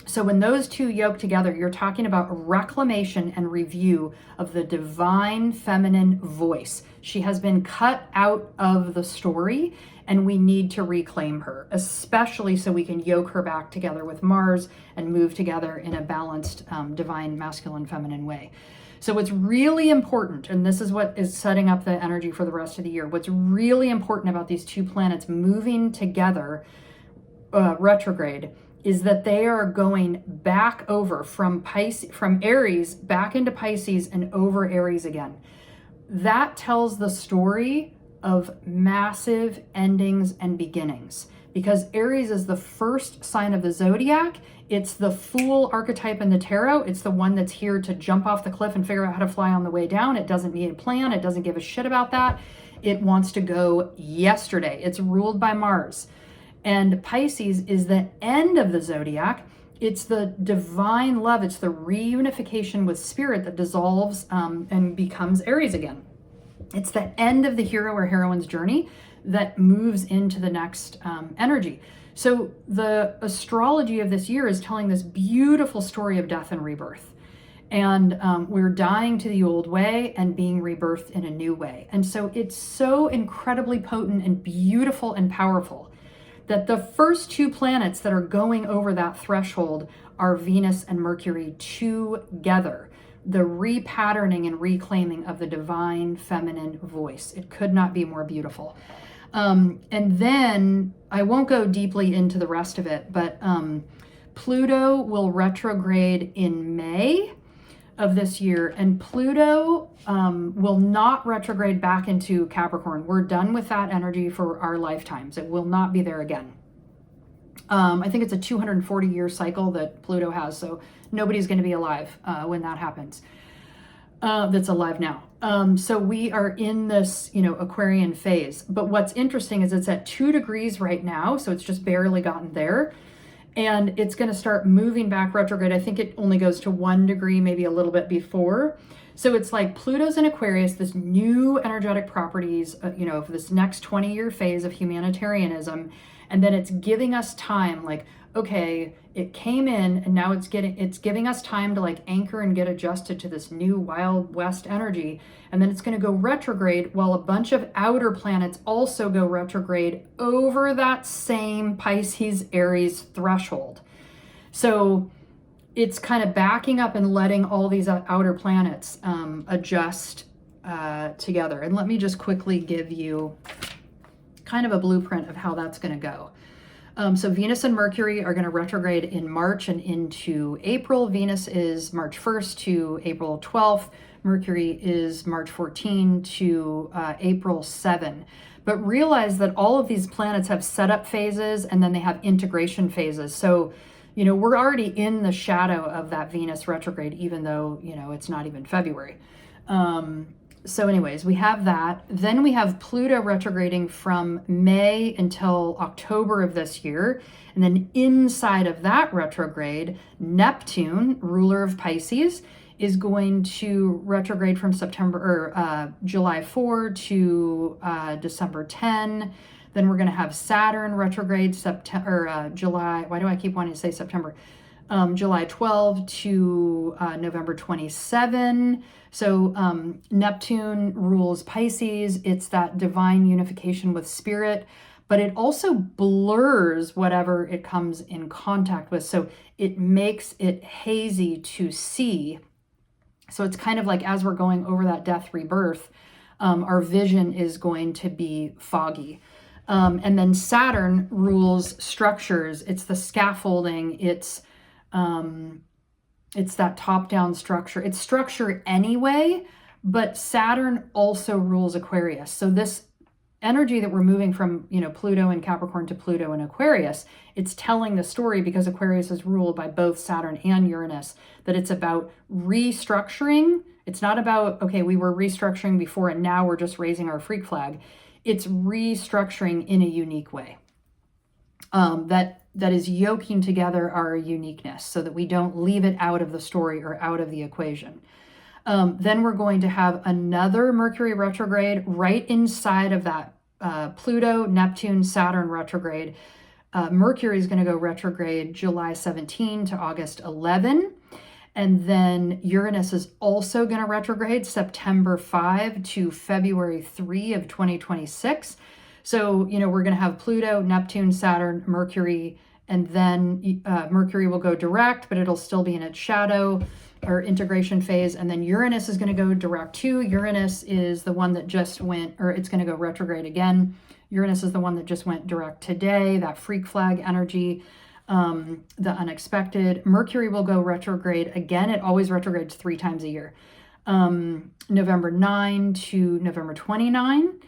So when those two yoke together, you're talking about reclamation and review of the divine feminine voice. She has been cut out of the story, and we need to reclaim her, especially so we can yoke her back together with Mars and move together in a balanced divine masculine feminine way. So what's really important, and this is what is setting up the energy for the rest of the year, what's really important about these two planets moving together retrograde is that they are going back over from Aries back into Pisces and over Aries again. That tells the story of massive endings and beginnings, because Aries is the first sign of the zodiac. It's the Fool archetype in the tarot. It's the one that's here to jump off the cliff and figure out how to fly on the way down. It doesn't need a plan. It doesn't give a shit about that. It wants to go yesterday. It's ruled by Mars. And Pisces is the end of the zodiac. It's the divine love. It's the reunification with spirit that dissolves and becomes Aries again. It's the end of the hero or heroine's journey that moves into the next energy. So the astrology of this year is telling this beautiful story of death and rebirth. And we're dying to the old way and being rebirthed in a new way. And so it's so incredibly potent and beautiful and powerful that the first two planets that are going over that threshold are Venus and Mercury together. The repatterning and reclaiming of the divine feminine voice. It could not be more beautiful. And then I won't go deeply into the rest of it, but Pluto will retrograde in May of this year, and Pluto will not retrograde back into Capricorn. We're done with that energy for our lifetimes. It will not be there again. I think it's a 240-year cycle that Pluto has, so nobody's going to be alive when that happens. That's alive now. So we are in this, Aquarian phase. But what's interesting is it's at 2 degrees right now, so it's just barely gotten there. And it's going to start moving back retrograde. I think it only goes to 1 degree, maybe a little bit before. So it's like Pluto's in Aquarius, this new energetic properties, of this next 20-year phase of humanitarianism. And then it's giving us time, like, okay, it came in and now it's giving us time to like anchor and get adjusted to this new Wild West energy. And then it's going to go retrograde while a bunch of outer planets also go retrograde over that same Pisces Aries threshold. So it's kind of backing up and letting all these outer planets adjust together. And let me just quickly give you kind of a blueprint of how that's going to go. So Venus and Mercury are going to retrograde in March and into April. Venus is March 1st to April 12th. Mercury is March 14 to April 7. But realize that all of these planets have setup phases and then they have integration phases. So, you know, we're already in the shadow of that Venus retrograde, even though, you know, it's not even February. So anyways, we have that. Then we have Pluto retrograding from May until October of this year. And then inside of that retrograde, Neptune, ruler of Pisces, is going to retrograde from July 4 to December 10. Then we're going to have Saturn retrograde July. Why do I keep wanting to say September? July 12 to November 27. So Neptune rules Pisces. It's that divine unification with spirit, but it also blurs whatever it comes in contact with. So it makes it hazy to see. So it's kind of like as we're going over that death rebirth, our vision is going to be foggy. And then Saturn rules structures. It's the scaffolding. It's that top-down structure. It's structure anyway, but Saturn also rules Aquarius. So this energy that we're moving from, you know, Pluto and Capricorn to Pluto and Aquarius, it's telling the story because Aquarius is ruled by both Saturn and Uranus, that it's about restructuring. It's not about, okay, we were restructuring before and now we're just raising our freak flag. It's restructuring in a unique way. That is yoking together our uniqueness so that we don't leave it out of the story or out of the equation. Then we're going to have another Mercury retrograde right inside of that Pluto, Neptune, Saturn retrograde. Mercury is going to go retrograde July 17 to August 11. And then Uranus is also going to retrograde September 5 to February 3 of 2026. So, you know, we're going to have Pluto, Neptune, Saturn, Mercury, and then Mercury will go direct, but it'll still be in its shadow or integration phase. And then Uranus is going to go direct too. Uranus is the one that just went, or it's going to go retrograde again. Uranus is the one that just went direct today, that freak flag energy, the unexpected. Mercury will go retrograde again. It always retrogrades 3 times a year. November 9 to November 29.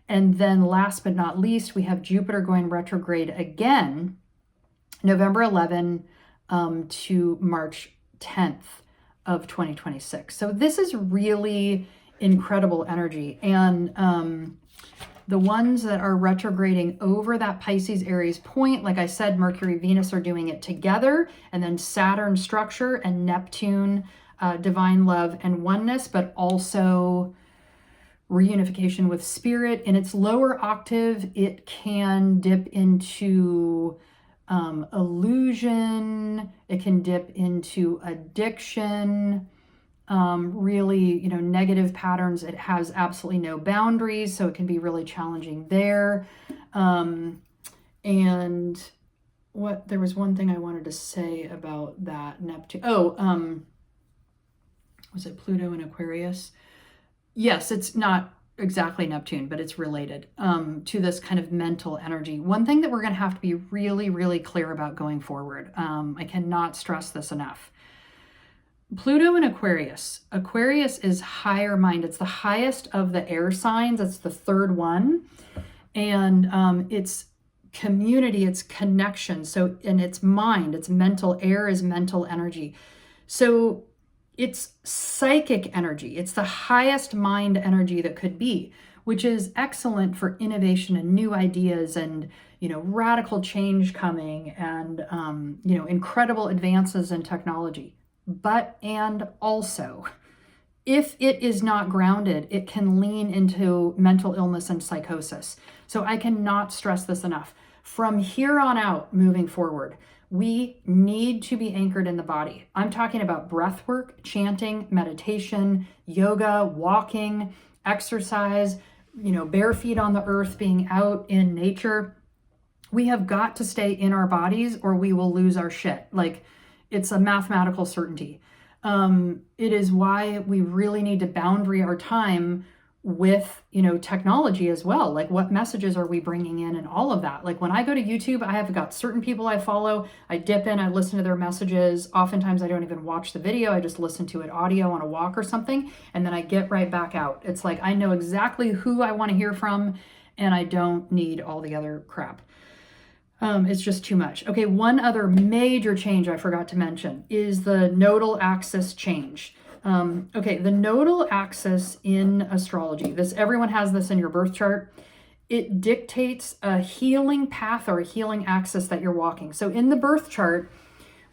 And then last but not least, we have Jupiter going retrograde again, November 11 to March 10th of 2026. So this is really incredible energy. And the ones that are retrograding over that Pisces Aries point, like I said, Mercury, Venus are doing it together, and then Saturn structure and Neptune, divine love and oneness, but also reunification with spirit. In its lower octave, it can dip into illusion. It can dip into addiction, really, you know, negative patterns. It has absolutely no boundaries, so it can be really challenging there. And there was one thing I wanted to say about that Neptune. Was it Pluto and Aquarius? Yes, it's not exactly Neptune, but it's related to this kind of mental energy. One thing that we're going to have to be really, really clear about going forward, I cannot stress this enough. Pluto and Aquarius. Aquarius is higher mind. It's the highest of the air signs. It's the third one. And it's community, it's connection. So, and it's mind, it's mental. Air is mental energy. So it's psychic energy. It's the highest mind energy that could be, which is excellent for innovation and new ideas and, you know, radical change coming and, you know, incredible advances in technology. But, and also, if it is not grounded, it can lean into mental illness and psychosis. So I cannot stress this enough. From here on out, moving forward, We need to be anchored in the body. I'm talking about breath work, chanting, meditation, yoga, walking, exercise, bare feet on the earth, being out in nature. We have got to stay in our bodies or we will lose our shit. Like, it's a mathematical certainty. It is why we really need to boundary our time with, technology as well. Like, what messages are we bringing in and all of that? Like, when I go to YouTube, I have got certain people I follow. I dip in, I listen to their messages. Oftentimes I don't even watch the video. I just listen to it audio on a walk or something. And then I get right back out. It's like, I know exactly who I want to hear from and I don't need all the other crap. It's just too much. Okay, one other major change I forgot to mention is the nodal axis change. Okay, the nodal axis in astrology, everyone has this in your birth chart. It dictates a healing path or a healing axis that you're walking. So in the birth chart,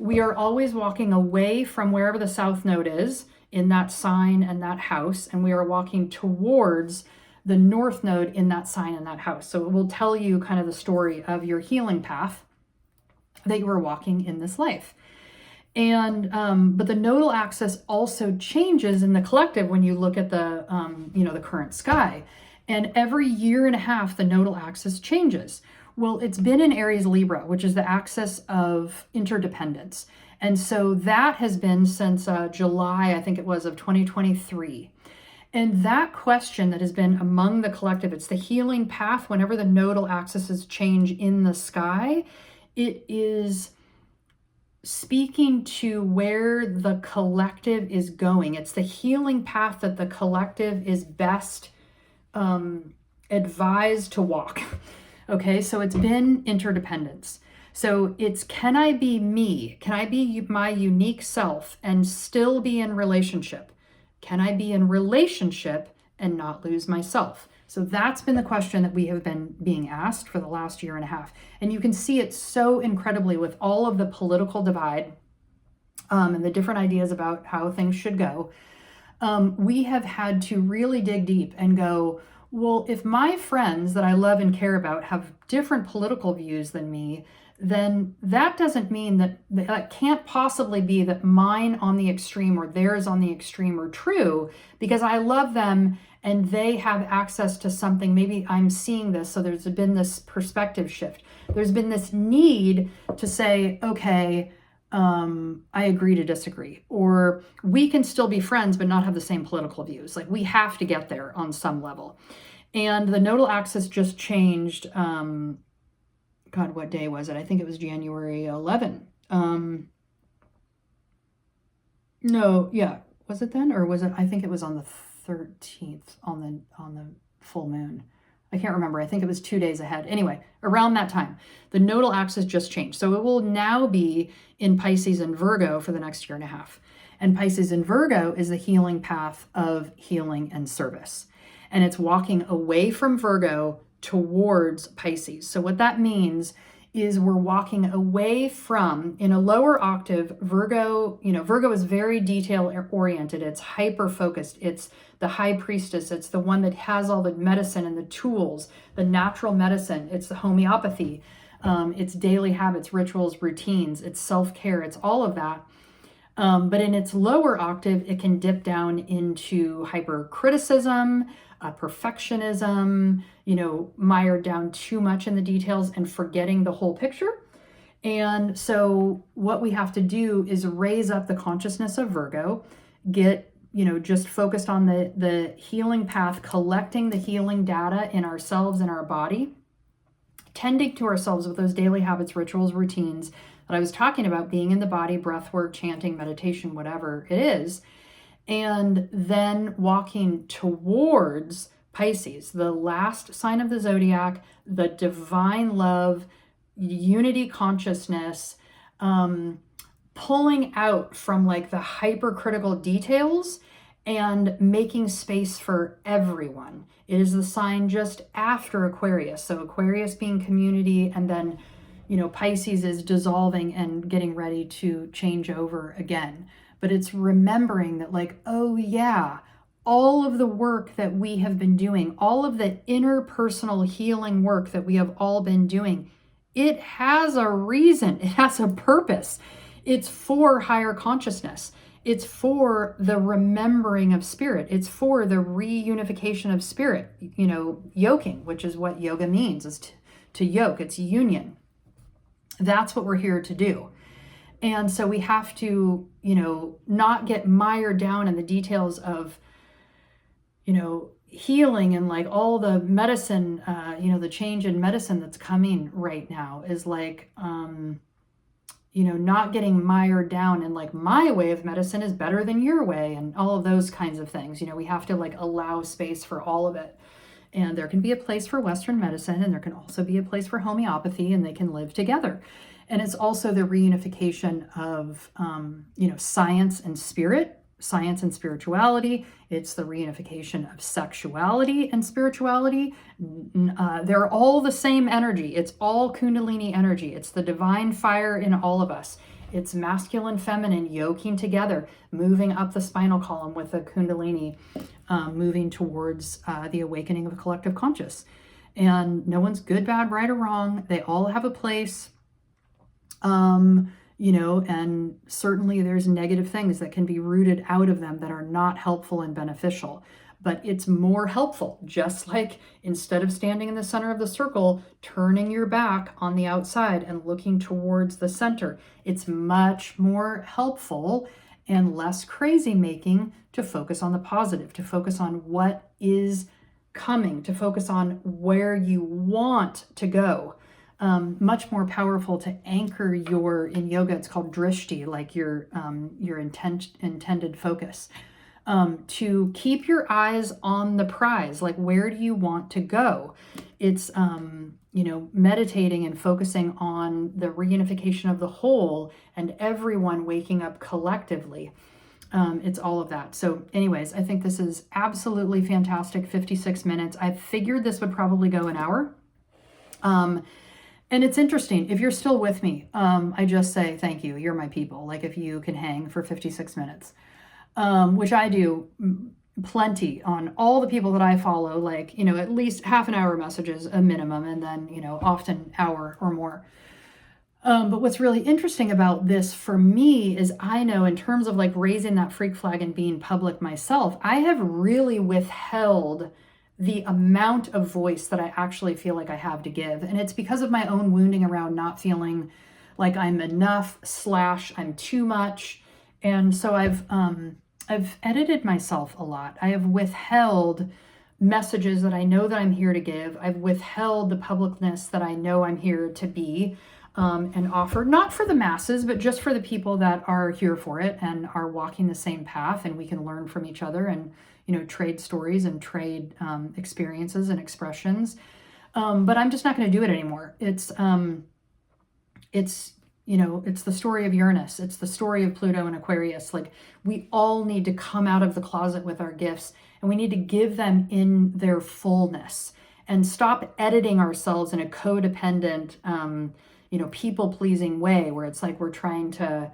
we are always walking away from wherever the south node is in that sign and that house, and we are walking towards the north node in that sign and that house. So it will tell you kind of the story of your healing path that you are walking in this life. And but the nodal axis also changes in the collective when you look at the the current sky. And every year and a half, the nodal axis changes. Well, it's been in Aries Libra, which is the axis of interdependence. And so that has been since July, I think it was, of 2023. And that question that has been among the collective, it's the healing path. Whenever the nodal axes change in the sky, it is speaking to where the collective is going. It's the healing path that the collective is best advised to walk. Okay, so it's been interdependence. So it's, can I be me? Can I be my unique self and still be in relationship? Can I be in relationship and not lose myself? So that's been the question that we have been being asked for the last year and a half. And you can see it so incredibly with all of the political divide and the different ideas about how things should go. We have had to really dig deep and go, well, if my friends that I love and care about have different political views than me, then that doesn't mean that can't possibly be that mine on the extreme or theirs on the extreme are true, because I love them and they have access to something. Maybe I'm seeing this, so there's been this perspective shift. There's been this need to say, okay, I agree to disagree, or we can still be friends but not have the same political views. Like, we have to get there on some level. And the nodal axis just changed. God, what day was it? I think it was January 11. No, yeah. Was it then? Or was it, I think it was on the 13th on the full moon. I can't remember. I think it was 2 days ahead. Anyway, around that time, the nodal axis just changed. So it will now be in Pisces and Virgo for the next year and a half. And Pisces and Virgo is the healing path of healing and service. And it's walking away from Virgo towards Pisces. So what that means is we're walking away from, in a lower octave, Virgo, Virgo is very detail oriented. It's hyper focused. It's the high priestess. It's the one that has all the medicine and the tools, the natural medicine. It's the homeopathy. It's daily habits, rituals, routines. It's self-care. It's all of that. But in its lower octave, it can dip down into hypercriticism, perfectionism, mired down too much in the details and forgetting the whole picture. And so what we have to do is raise up the consciousness of Virgo, get, just focused on the healing path, collecting the healing data in ourselves and our body, tending to ourselves with those daily habits, rituals, routines that I was talking about, being in the body, breath work, chanting, meditation, whatever it is, and then walking towards Pisces, the last sign of the zodiac, the divine love, unity consciousness, pulling out from like the hypercritical details and making space for everyone. It is the sign just after Aquarius. So Aquarius being community, and then, Pisces is dissolving and getting ready to change over again. But it's remembering that, like, oh yeah, all of the work that we have been doing, all of the interpersonal healing work that we have all been doing, It has a reason. It has a purpose. It's for higher consciousness. It's for the remembering of spirit. It's for the reunification of spirit. Yoking, which is what yoga means, is to yoke. It's union. That's what we're here to do. And so we have to, not get mired down in the details of, healing and like all the medicine, the change in medicine that's coming right now is like, not getting mired down in like my way of medicine is better than your way and all of those kinds of things. We have to like allow space for all of it. And there can be a place for Western medicine, and there can also be a place for homeopathy, and they can live together. And it's also the reunification of, science and spirit, science and spirituality. It's the reunification of sexuality and spirituality. They're all the same energy. It's all Kundalini energy. It's the divine fire in all of us. It's masculine, feminine, yoking together, moving up the spinal column with the Kundalini, moving towards the awakening of a collective conscious. And no one's good, bad, right, or wrong. They all have a place. And certainly there's negative things that can be rooted out of them that are not helpful and beneficial. But it's more helpful, just like instead of standing in the center of the circle, turning your back on the outside and looking towards the center. It's much more helpful and less crazy making to focus on the positive, to focus on what is coming, to focus on where you want to go. Much more powerful to anchor in yoga, it's called drishti, like your intended focus. To keep your eyes on the prize, like where do you want to go? It's, meditating and focusing on the reunification of the whole and everyone waking up collectively. It's all of that. So anyways, I think this is absolutely fantastic. 56 minutes. I figured this would probably go an hour. And it's interesting, if you're still with me, I just say thank you. You're my people. Like if you can hang for 56 minutes, which I do plenty on all the people that I follow, like, at least half an hour messages, a minimum, and then, often hour or more. But what's really interesting about this for me is I know in terms of like raising that freak flag and being public myself, I have really withheld the amount of voice that I actually feel like I have to give. And it's because of my own wounding around not feeling like I'm enough / I'm too much. And so I've edited myself a lot. I have withheld messages that I know that I'm here to give. I've withheld the publicness that I know I'm here to be and offer, not for the masses, but just for the people that are here for it and are walking the same path, and we can learn from each other and trade stories and trade experiences and expressions. But I'm just not going to do it anymore. It's the story of Uranus. It's the story of Pluto and Aquarius. Like we all need to come out of the closet with our gifts, and we need to give them in their fullness and stop editing ourselves in a codependent, people-pleasing way where it's like we're trying to,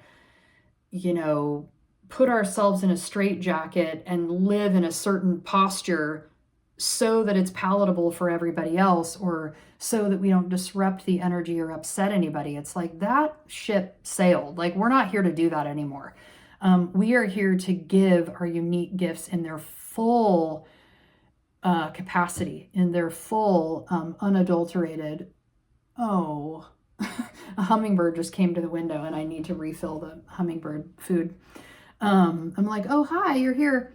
put ourselves in a straitjacket and live in a certain posture so that it's palatable for everybody else, or so that we don't disrupt the energy or upset anybody. It's like that ship sailed. Like we're not here to do that anymore. We are here to give our unique gifts in their full capacity, in their full unadulterated. Oh, a hummingbird just came to the window and I need to refill the hummingbird food. I'm like, oh, hi, you're here.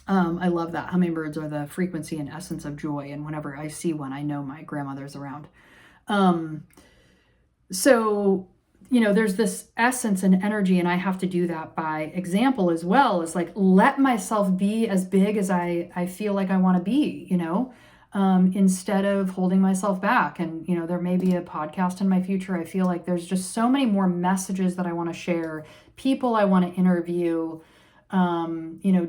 I love that. Hummingbirds are the frequency and essence of joy. And whenever I see one, I know my grandmother's around. So, there's this essence and energy, and I have to do that by example as well. Is like, let myself be as big as I feel like I want to be, instead of holding myself back. And, there may be a podcast in my future. I feel like there's just so many more messages that I want to share, people I want to interview,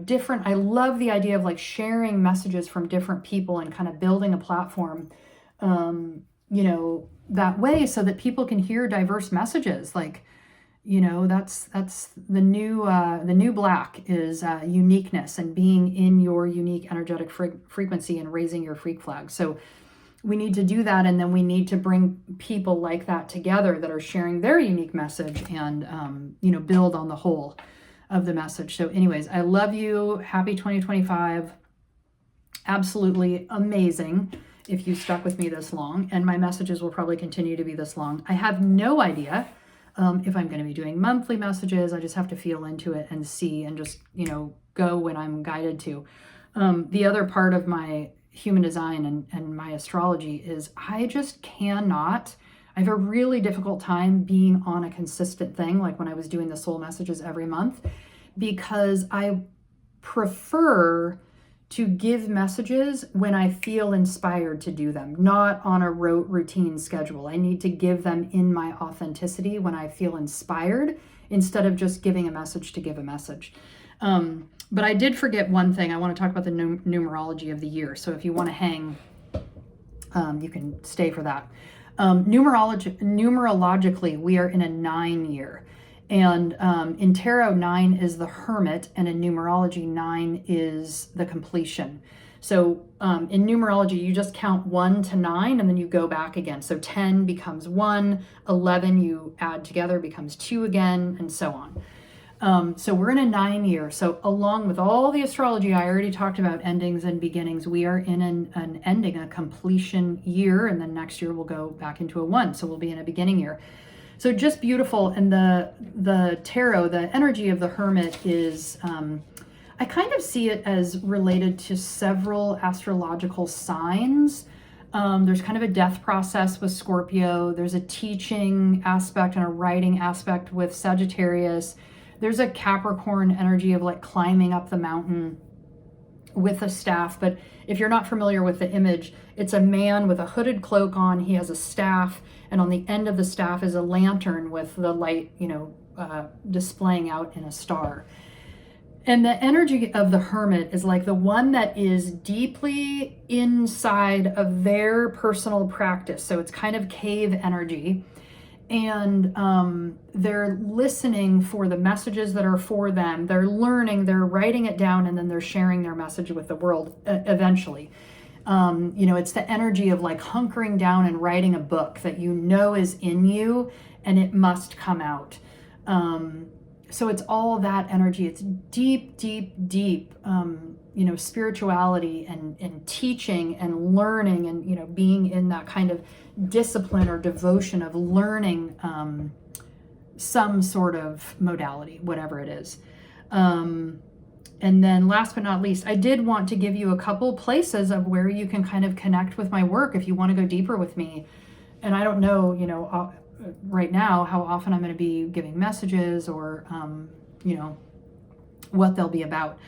different. I love the idea of like sharing messages from different people and kind of building a platform, that way so that people can hear diverse messages. Like, that's the new black is uniqueness and being in your unique energetic frequency and raising your freak flag. So we need to do that, and then we need to bring people like that together that are sharing their unique message and build on the whole of the message. So anyways, I love you. Happy 2025. Absolutely amazing if you stuck with me this long, and my messages will probably continue to be this long. I have no idea if I'm going to be doing monthly messages. I just have to feel into it and see, and just go when I'm guided to. The other part of my human design and my astrology is I just cannot. I have a really difficult time being on a consistent thing, like when I was doing the soul messages every month, because I prefer to give messages when I feel inspired to do them, not on a rote routine schedule. I need to give them in my authenticity when I feel inspired, instead of just giving a message to give a message. But I did forget one thing. I want to talk about the numerology of the year. So if you want to hang, you can stay for that. Numerologically, we are in a 9 year. And in tarot, 9 is the hermit, and in numerology, 9 is the completion. So in numerology, you just count 1 to 9, and then you go back again. So 10 becomes 1, 11 you add together becomes 2 again, and so on. So we're in a 9 year. So along with all the astrology I already talked about, endings and beginnings, we are in an ending, a completion year, and then next year we'll go back into a 1. So we'll be in a beginning year. So just beautiful. And the tarot, the energy of the hermit is, I kind of see it as related to several astrological signs. There's kind of a death process with Scorpio. There's a teaching aspect and a writing aspect with Sagittarius. There's a Capricorn energy of like climbing up the mountain with a staff. But if you're not familiar with the image, it's a man with a hooded cloak on. He has a staff, and on the end of the staff is a lantern with the light, displaying out in a star. And the energy of the hermit is like the one that is deeply inside of their personal practice. So it's kind of cave energy. And they're listening for the messages that are for them. They're learning, they're writing it down, and then they're sharing their message with the world eventually. It's the energy of like hunkering down and writing a book that is in you, and it must come out. So it's all that energy. It's deep, deep, deep, spirituality and teaching and learning, and, being in that kind of discipline or devotion of learning some sort of modality, whatever it is. And then last but not least, I did want to give you a couple places of where you can kind of connect with my work if you want to go deeper with me. And I don't know, right now how often I'm going to be giving messages or, what they'll be about.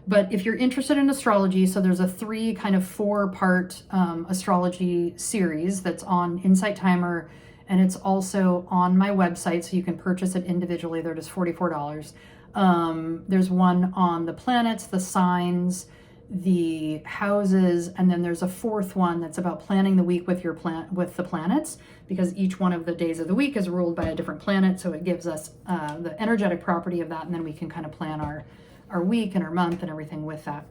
But if you're interested in astrology, so there's a 4-part astrology series that's on Insight Timer, and it's also on my website, so you can purchase it individually. They're just $44. There's one on the planets, the signs, the houses, and then there's a 4th one that's about planning the week with with the planets, because each one of the days of the week is ruled by a different planet, so it gives us the energetic property of that, and then we can kind of plan our week and our month and everything with that.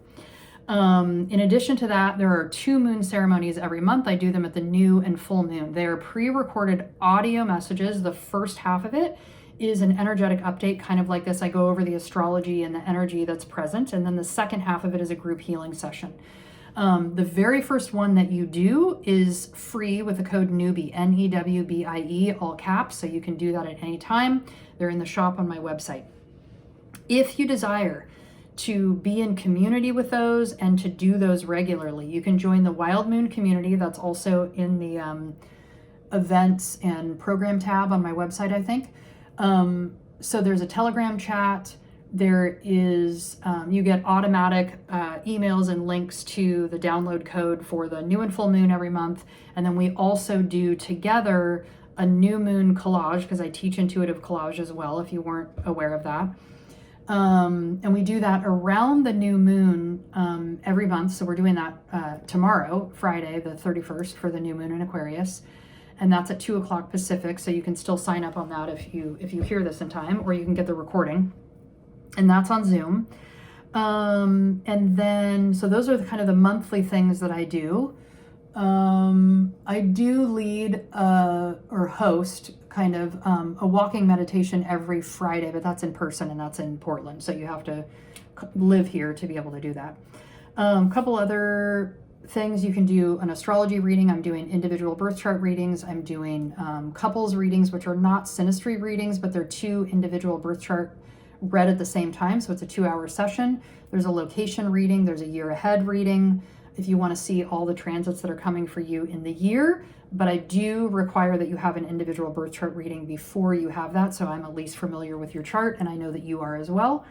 In addition to that, there are 2 moon ceremonies every month. I do them at the new and full moon. They are pre-recorded audio messages. The first half of it is an energetic update, kind of like this. I go over the astrology and the energy that's present. And then the second half of it is a group healing session. The very first one that you do is free with the code NEWBIE, NEWBIE, all caps. So you can do that at any time. They're in the shop on my website. If you desire to be in community with those and to do those regularly, you can join the Wild Moon community. That's also in the events and program tab on my website, I think. So there's a Telegram chat. There is, you get automatic emails and links to the download code for the new and full moon every month. And then we also do together a new moon collage, because I teach intuitive collage as well, if you weren't aware of that. And we do that around the new moon every month. So we're doing that tomorrow, Friday, the 31st, for the new moon in Aquarius. And that's at 2 o'clock Pacific. So you can still sign up on that if you hear this in time, or you can get the recording. And that's on Zoom. And then, so those are kind of the monthly things that I do. I do lead or host kind of a walking meditation every Friday, but that's in person and that's in Portland. So you have to live here to be able to do that. A couple other things you can do: an astrology reading. I'm doing individual birth chart readings. I'm doing couples readings, which are not synastry readings, but they're two individual birth chart read at the same time. So it's a 2-hour session. There's a location reading. There's a year ahead reading if you want to see all the transits that are coming for you in the year. But I do require that you have an individual birth chart reading before you have that. So I'm at least familiar with your chart, and I know that you are as well.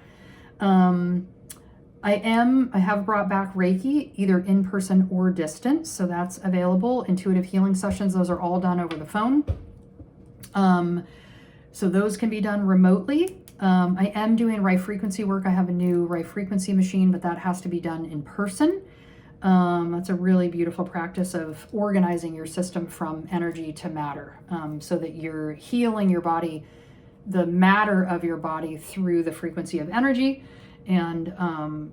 I have brought back Reiki, either in person or distance. So that's available. Intuitive healing sessions, those are all done over the phone. So those can be done remotely. I am doing Rai frequency work. I have a new Rai frequency machine, but that has to be done in person. That's a really beautiful practice of organizing your system from energy to matter, so that you're healing your body, the matter of your body, through the frequency of energy. And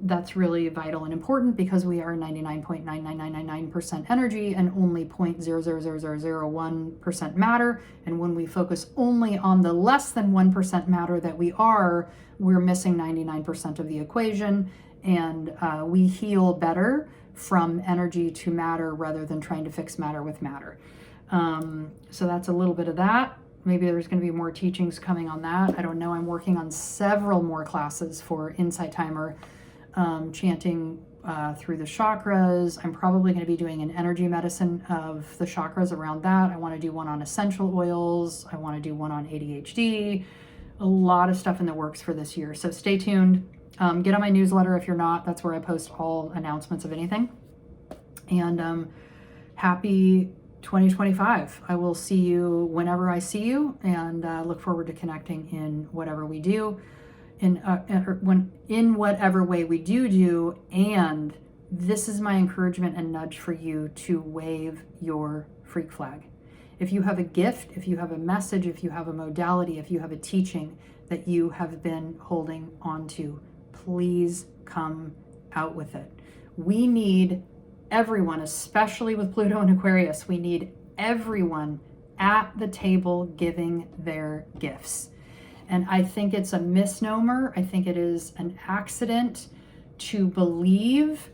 that's really vital and important because we are 99.99999% energy and only 0.00001% matter. And when we focus only on the less than 1% matter that we are, we're missing 99% of the equation. And we heal better from energy to matter rather than trying to fix matter with matter. So that's a little bit of that. Maybe there's going to be more teachings coming on that. I don't know. I'm working on several more classes for Insight Timer, chanting through the chakras. I'm probably going to be doing an energy medicine of the chakras around that. I want to do one on essential oils. I want to do one on ADHD. A lot of stuff in the works for this year. So stay tuned. Get on my newsletter if you're not. That's where I post all announcements of anything. And happy 2025. I will see you whenever I see you, and look forward to connecting in whatever we do, in whatever way we do. And this is my encouragement and nudge for you to wave your freak flag. If you have a gift, if you have a message, if you have a modality, if you have a teaching that you have been holding on to, please come out with it. We need everyone, especially with Pluto and Aquarius, we need everyone at the table giving their gifts. And I think it's a misnomer. I think it is an accident to believe,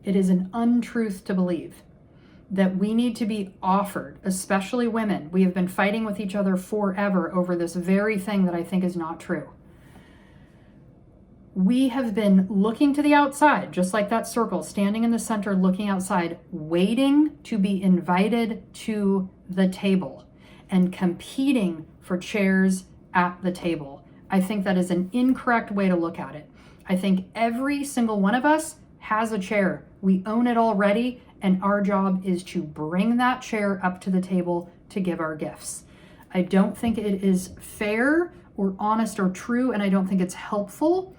it is an untruth to believe that we need to be offered, especially women. We have been fighting with each other forever over this very thing that I think is not true. We have been looking to the outside, just like that circle, standing in the center, looking outside, waiting to be invited to the table and competing for chairs at the table. I think that is an incorrect way to look at it. I think every single one of us has a chair. We own it already, and our job is to bring that chair up to the table to give our gifts. I don't think it is fair or honest or true, and I don't think it's helpful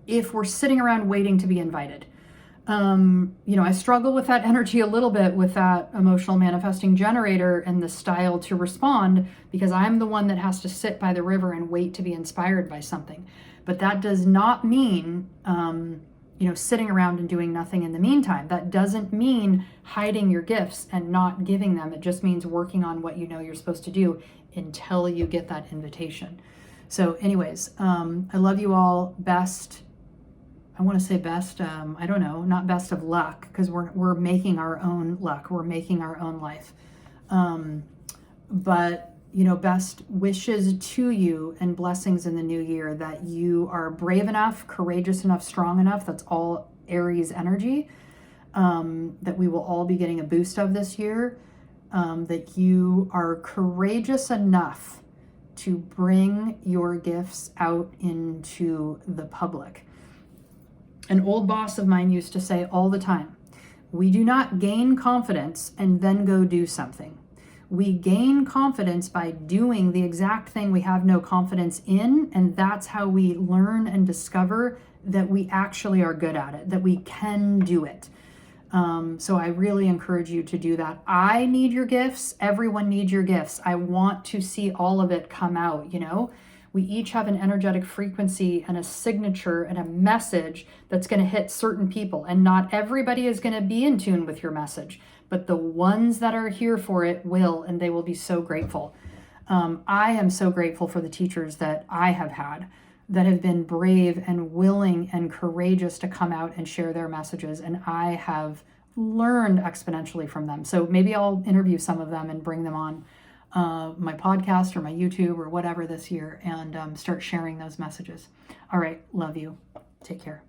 if we're sitting around waiting to be invited. I struggle with that energy a little bit with that emotional manifesting generator and the style to respond, because I'm the one that has to sit by the river and wait to be inspired by something. But that does not mean, sitting around and doing nothing in the meantime. That doesn't mean hiding your gifts and not giving them. It just means working on what you know you're supposed to do until you get that invitation. So anyways, I love you all. I want to say best, I don't know, not best of luck, because we're making our own luck. We're making our own life. But, best wishes to you and blessings in the new year, that you are brave enough, courageous enough, strong enough. That's all Aries energy, that we will all be getting a boost of this year, that you are courageous enough to bring your gifts out into the public. An old boss of mine used to say all the time, we do not gain confidence and then go do something. We gain confidence by doing the exact thing we have no confidence in, and that's how we learn and discover that we actually are good at it, that we can do it. So I really encourage you to do that. I need your gifts. Everyone needs your gifts. I want to see all of it come out, We each have an energetic frequency and a signature and a message that's going to hit certain people. And not everybody is going to be in tune with your message, but the ones that are here for it will, and they will be so grateful. I am so grateful for the teachers that I have had that have been brave and willing and courageous to come out and share their messages. And I have learned exponentially from them. So maybe I'll interview some of them and bring them on my podcast or my YouTube or whatever this year and start sharing those messages. All right. Love you. Take care.